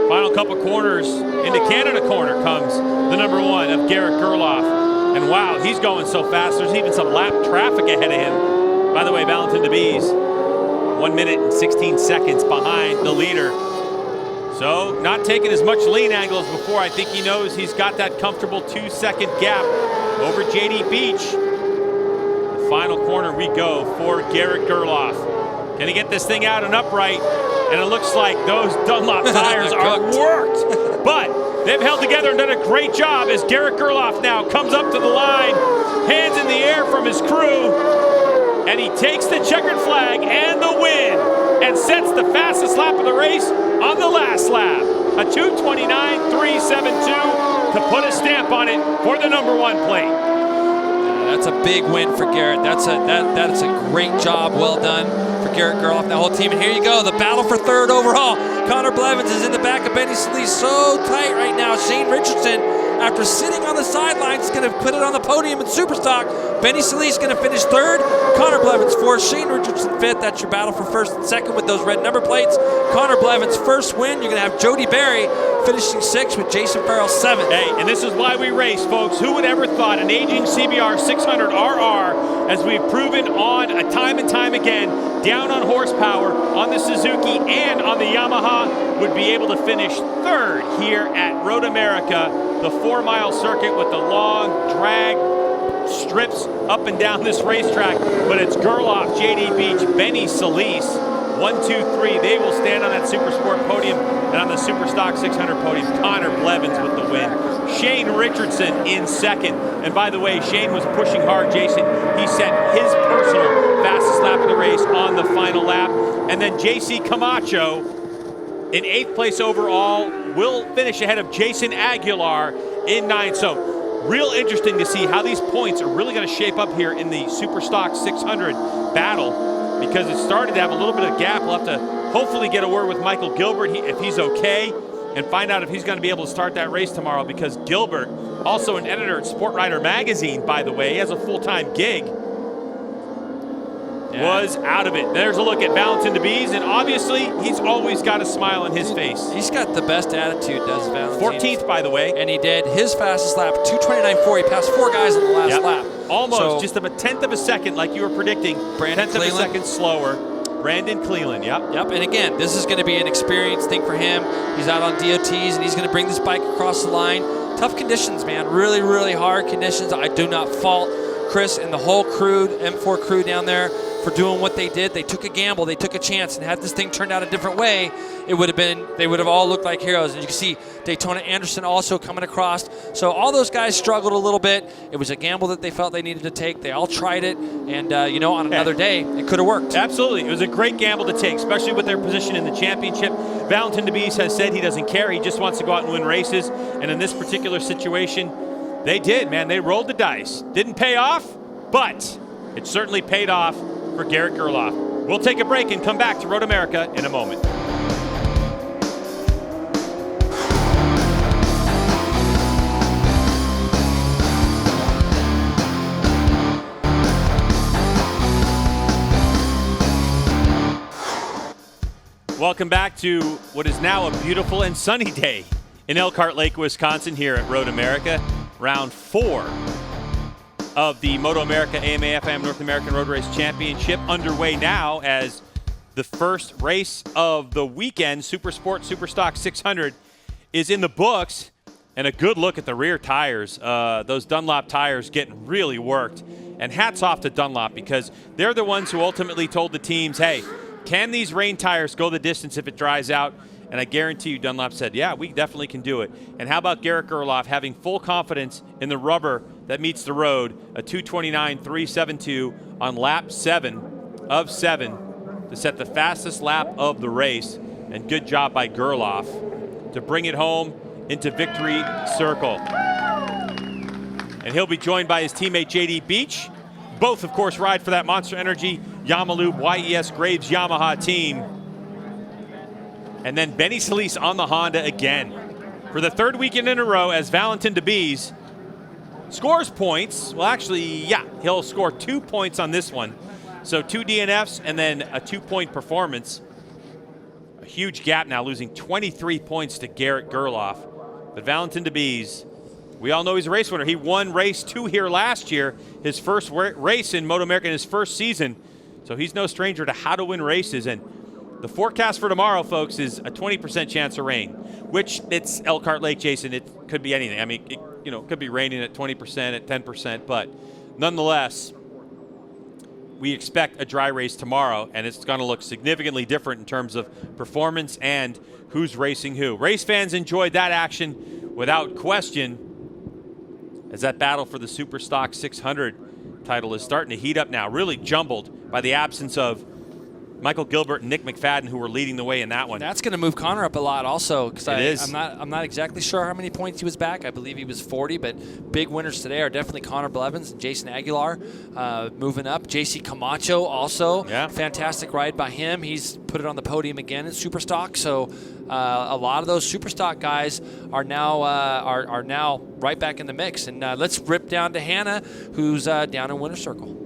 Final couple corners into Canada corner comes the number 1 of Garrett Gerloff. And wow, he's going so fast. There's even some lap traffic ahead of him. By the way, Valentin DeBees, 1 minute and 16 seconds behind the leader. So not taking as much lean angle as before. I think he knows he's got that comfortable 2-second gap over JD Beach. The final corner we go for Garrett Gerloff. Can he get this thing out and upright? And it looks like those Dunlop tires are worked. But they've held together and done a great job as Garrett Gerloff now comes up to the line, hands in the air from his crew, and he takes the checkered flag and the win and sets the fastest lap of the race on the last lap. A 2:29.372 to put a stamp on it for the number 1 plate. That's a big win for Garrett. That's a great job. Well done for Garrett Gerloff and the whole team. And here you go, the battle for 3rd overall. Connor Blevins is in the back of Benny Solis, so tight right now. Shane Richardson, after sitting on the sidelines, is going to put it on the podium in Superstock. Benny Solis is going to finish 3rd. Connor Blevins 4th. Shane Richardson 5th. That's your battle for 1st and 2nd with those red number plates. Connor Blevins' 1st win. You're going to have Jody Berry finishing 6th with Jason Farrell 7th. Hey, and this is why we race, folks. Who would ever thought an aging CBR 600 RR, as we've proven on a time and time again, down on horsepower on the Suzuki and on the Yamaha, would be able to finish 3rd here at Road America, the 4-mile circuit with the long drag strips up and down this racetrack. But it's Gerloff, JD Beach, Benny Solis, 1, 2, 3. They will stand on that Supersport podium, and on the Superstock 600 podium, Connor Blevins with the win. Shane Richardson in 2nd. And by the way, Shane was pushing hard, Jason. He set his personal fastest lap of the race on the final lap. And then JC Camacho, in 8th place overall, will finish ahead of Jason Aguilar in 9th. So real interesting to see how these points are really going to shape up here in the Superstock 600 battle, because it started to have a little bit of gap. We'll have to hopefully get a word with Michael Gilbert if he's okay, and find out if he's going to be able to start that race tomorrow, because Gilbert, also an editor at Sport Rider Magazine, by the way, he has a full-time gig, was out of it. There's a look at Valentin DeBees, and obviously he's always got a smile on his face. He's got the best attitude, does Valentin. 14th, by the way. And he did his fastest lap, 2:29.4. He passed 4 guys in the last lap. Almost, So, just of a 10th of a second, like you were predicting. Brandon 10th of a Cleland. second slower. Brandon Cleland, yep. Yep, and again, this is going to be an experience thing for him. He's out on DOTs, and he's going to bring this bike across the line. Tough conditions, man. Really, really hard conditions. I do not fault Chris and the whole crew, M4 crew down there, for doing what they did. They took a gamble, they took a chance, and had this thing turned out a different way, they would have all looked like heroes. And you can see Daytona Anderson also coming across. So all those guys struggled a little bit. It was a gamble that they felt they needed to take. They all tried it, and on another day, it could have worked. Absolutely. It was a great gamble to take, especially with their position in the championship. Valentin DeBees has said he doesn't care. He just wants to go out and win races. And in this particular situation, they did, man. They rolled the dice. Didn't pay off, but it certainly paid off for Garrett Gerloff. We'll take a break and come back to Road America in a moment. Welcome back to what is now a beautiful and sunny day in Elkhart Lake, Wisconsin, here at Road America. Round 4 of the MotoAmerica AMA/FM North American Road Race Championship underway now, as the first race of the weekend, Supersport Superstock 600, is in the books. And a good look at the rear tires. Those Dunlop tires getting really worked. And hats off to Dunlop, because they're the ones who ultimately told the teams, hey, can these rain tires go the distance if it dries out? And I guarantee you Dunlop said, yeah, we definitely can do it. And how about Garrett Gerloff having full confidence in the rubber that meets the road, a 2:29.372 on lap 7 of 7 to set the fastest lap of the race. And good job by Gerloff to bring it home into victory circle. And he'll be joined by his teammate JD Beach. Both, of course, ride for that Monster Energy Yamalube YES Graves Yamaha team. And then Benny Solis on the Honda again. For the third weekend in a row as Valentin DeBees scores points. Well, actually, yeah, he'll score 2 points on this one. So 2 DNFs and then a 2-point performance. A huge gap now, losing 23 points to Garrett Gerloff. But Valentin DeBees, we all know he's a race winner. He won race 2 here last year, his first race in MotoAmerica in his first season. So he's no stranger to how to win races. And the forecast for tomorrow, folks, is a 20% chance of rain, which it's Elkhart Lake, Jason. It could be anything. I mean, it could be raining at 20%, at 10%, but nonetheless, we expect a dry race tomorrow, and it's going to look significantly different in terms of performance and who's racing who. Race fans enjoyed that action without question, as that battle for the Superstock 600 title is starting to heat up now, really jumbled by the absence of Michael Gilbert and Nick McFadden, who were leading the way in that one. That's going to move Connor up a lot also, because I'm not exactly sure how many points he was back. I believe he was 40, but big winners today are definitely Connor Blevins and Jason Aguilar moving up. JC Camacho also, fantastic ride by him. He's put it on the podium again in Superstock. So a lot of those Superstock guys are now right back in the mix. And let's rip down to Hannah, who's down in Winner's Circle.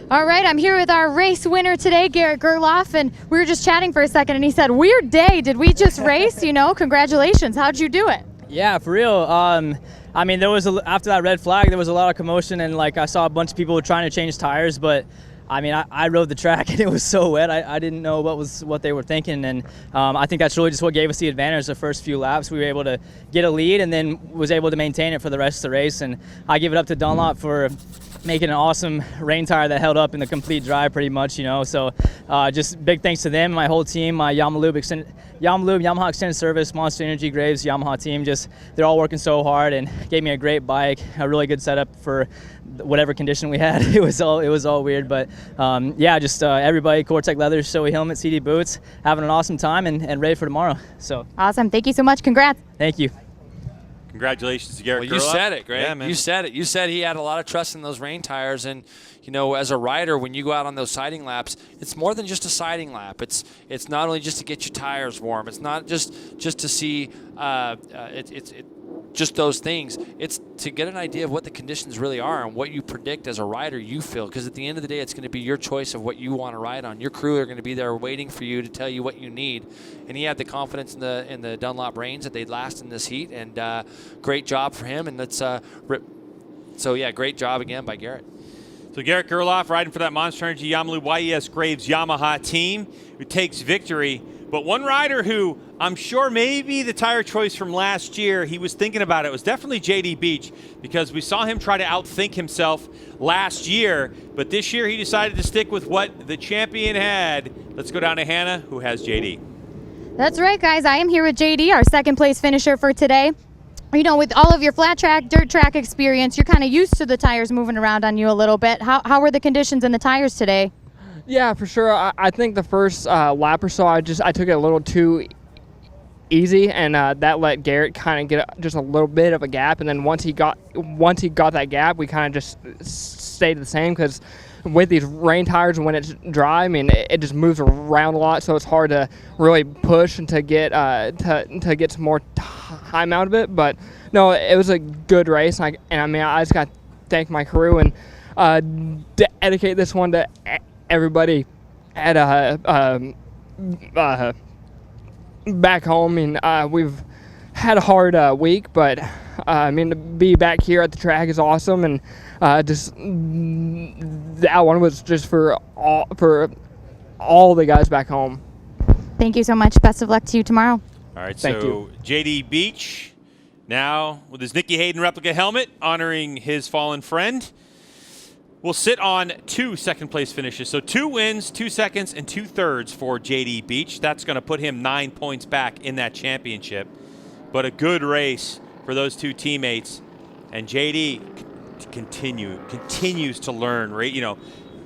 All right, I'm here with our race winner today, Garrett Gerloff, and we were just chatting for a second, and he said, weird day. Did we just race? Congratulations. How'd you do it? Yeah, for real. I mean, after that red flag, there was a lot of commotion, and I saw a bunch of people trying to change tires, but I mean, I rode the track and it was so wet. I didn't know what they were thinking, and I think that's really just what gave us the advantage the first few laps. We were able to get a lead and then was able to maintain it for the rest of the race, and I give it up to Dunlop for making an awesome rain tire that held up in the complete drive pretty much, So just big thanks to them, my whole team, my Yamalube, Yamaha Extended Service, Monster Energy, Graves, Yamaha team. They're all working so hard and gave me a great bike, a really good setup for whatever condition we had. It was all weird, but everybody, Gore-Tex leather, Shoei helmet, CD boots, having an awesome time and ready for tomorrow. So awesome. Thank you so much. Congrats. Thank you. Congratulations to Garrett Gerloff. You said it, Greg. Yeah, man. You said it. You said he had a lot of trust in those rain tires, and as a rider, when you go out on those siding laps, it's more than just a siding lap. It's not only just to get your tires warm. It's not just to see. It's just those things. It's to get an idea of what the conditions really are and what you predict as a rider you feel. Because at the end of the day, it's going to be your choice of what you want to ride on. Your crew are going to be there waiting for you to tell you what you need. And he had the confidence in the Dunlop Reigns that they'd last in this heat. And great job for him. And let's great job again by Garrett. So Garrett Gerloff riding for that Monster Energy Yamalube YES Graves Yamaha team, who takes victory. But one rider who I'm sure maybe the tire choice from last year, he was thinking about it, was definitely JD Beach, because we saw him try to outthink himself last year. But this year he decided to stick with what the champion had. Let's go down to Hannah, who has JD. That's right, guys. I am here with JD, our second place finisher for today. With all of your flat track, dirt track experience, you're kind of used to the tires moving around on you a little bit. How were the conditions in the tires today? Yeah, for sure. I think the first lap or so, I took it a little too easy, and that let Garrett kind of get just a little bit of a gap. And then once he got that gap, we kind of just stayed the same, because with these rain tires, when it's dry, I mean, it just moves around a lot, so it's hard to really push and to get some more time out of it. But no, it was a good race, and I just got to thank my crew and dedicate this one to everybody at back home. And we've had a hard week, but to be back here at the track is awesome. And just that one was just for all the guys back home. Thank you so much. Best of luck to you tomorrow. All right, Thank so you. JD Beach now with his Nicky Hayden replica helmet, honoring his fallen friend, will sit on 2 second-place finishes. So 2 wins, 2 seconds, and 2 thirds for JD Beach. That's going to put him 9 points back in that championship. But a good race for those 2 teammates. And JD continues to learn, right?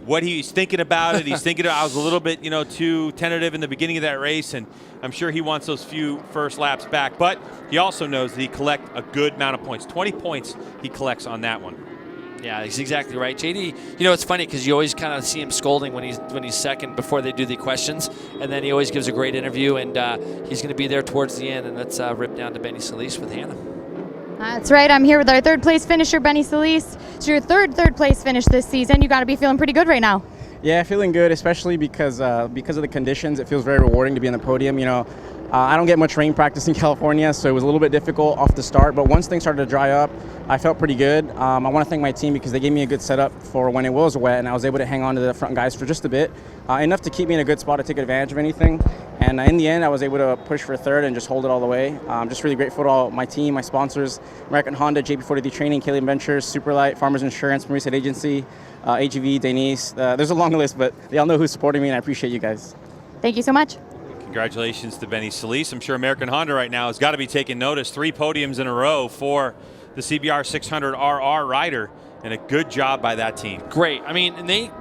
What he's thinking about it. He's thinking I was a little bit, too tentative in the beginning of that race, and I'm sure he wants those few first laps back. But he also knows that he collect a good amount of points. 20 points he collects on that one. Yeah, he's exactly right. JD, it's funny because you always kind of see him scolding when he's second before they do the questions, and then he always gives a great interview, and he's going to be there towards the end. And let's rip down to Benny Solis with Hannah. That's right. I'm here with our third place finisher, Benny Solis. It's your third place finish this season. You got to be feeling pretty good right now. Yeah, feeling good, especially because of the conditions. It feels very rewarding to be on the podium. I don't get much rain practice in California, so it was a little bit difficult off the start. But once things started to dry up, I felt pretty good. I want to thank my team because they gave me a good setup for when it was wet, and I was able to hang on to the front guys for just a bit, enough to keep me in a good spot to take advantage of anything. And in the end, I was able to push for third and just hold it all the way. I'm just really grateful to all my team, my sponsors, American Honda, JP43 Training, Kalian Ventures, Superlight, Farmers Insurance, Marisa Agency, AGV, Denise. There's a long list, but they all know who's supporting me, and I appreciate you guys. Thank you so much. Congratulations to Benny Solis. I'm sure American Honda right now has got to be taking notice. 3 podiums in a row for the CBR 600RR rider, and a good job by that team. Great. I mean, and they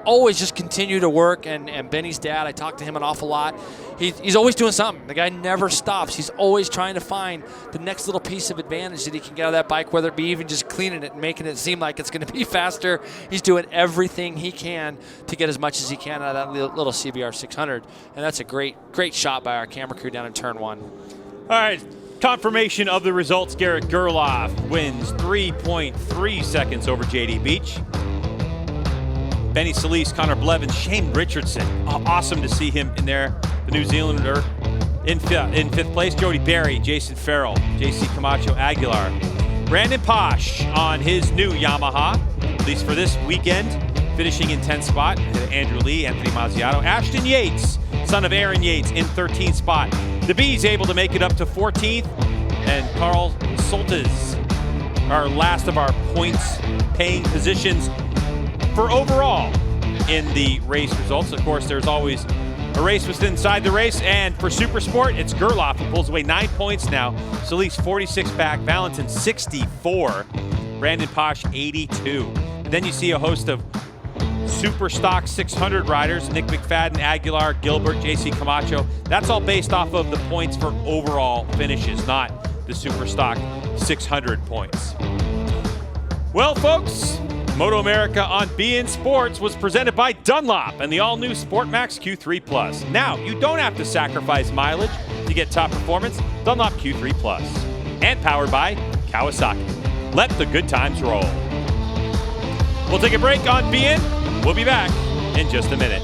always just continue to work, and Benny's dad, I talked to him an awful lot. He's always doing something. The guy never stops. He's always trying to find the next little piece of advantage that he can get out of that bike, whether it be even just cleaning it and making it seem like it's going to be faster. He's doing everything he can to get as much as he can out of that little CBR 600, and that's a great shot by our camera crew down in turn 1. All right, confirmation of the results. Garrett Gerloff wins 3.3 seconds over JD Beach. Benny Solis, Connor Blevins, Shane Richardson. Awesome to see him in there. The New Zealander in fifth place. Jody Berry, Jason Farrell, JC Camacho Aguilar. Brandon Posh on his new Yamaha, at least for this weekend, finishing in 10th spot. Andrew Lee, Anthony Mazziato. Ashton Yates, son of Aaron Yates, in 13th spot. The Bees able to make it up to 14th. And Carl Soltes, our last of our points paying positions for overall in the race results. Of course, there's always a race was inside the race, and for Supersport, it's Gerloff who pulls away 9 points now. Solis 46 back, Valentin 64, Brandon Posh 82. And then you see a host of Super Stock 600 riders, Nick McFadden, Aguilar, Gilbert, JC Camacho. That's all based off of the points for overall finishes, not the Super Stock 600 points. Well, folks, MotoAmerica on beIN Sports was presented by Dunlop and the all-new SportMax Q3 Plus. Now, you don't have to sacrifice mileage to get top performance. Dunlop Q3 Plus. And powered by Kawasaki. Let the good times roll. We'll take a break on beIN. We'll be back in just a minute.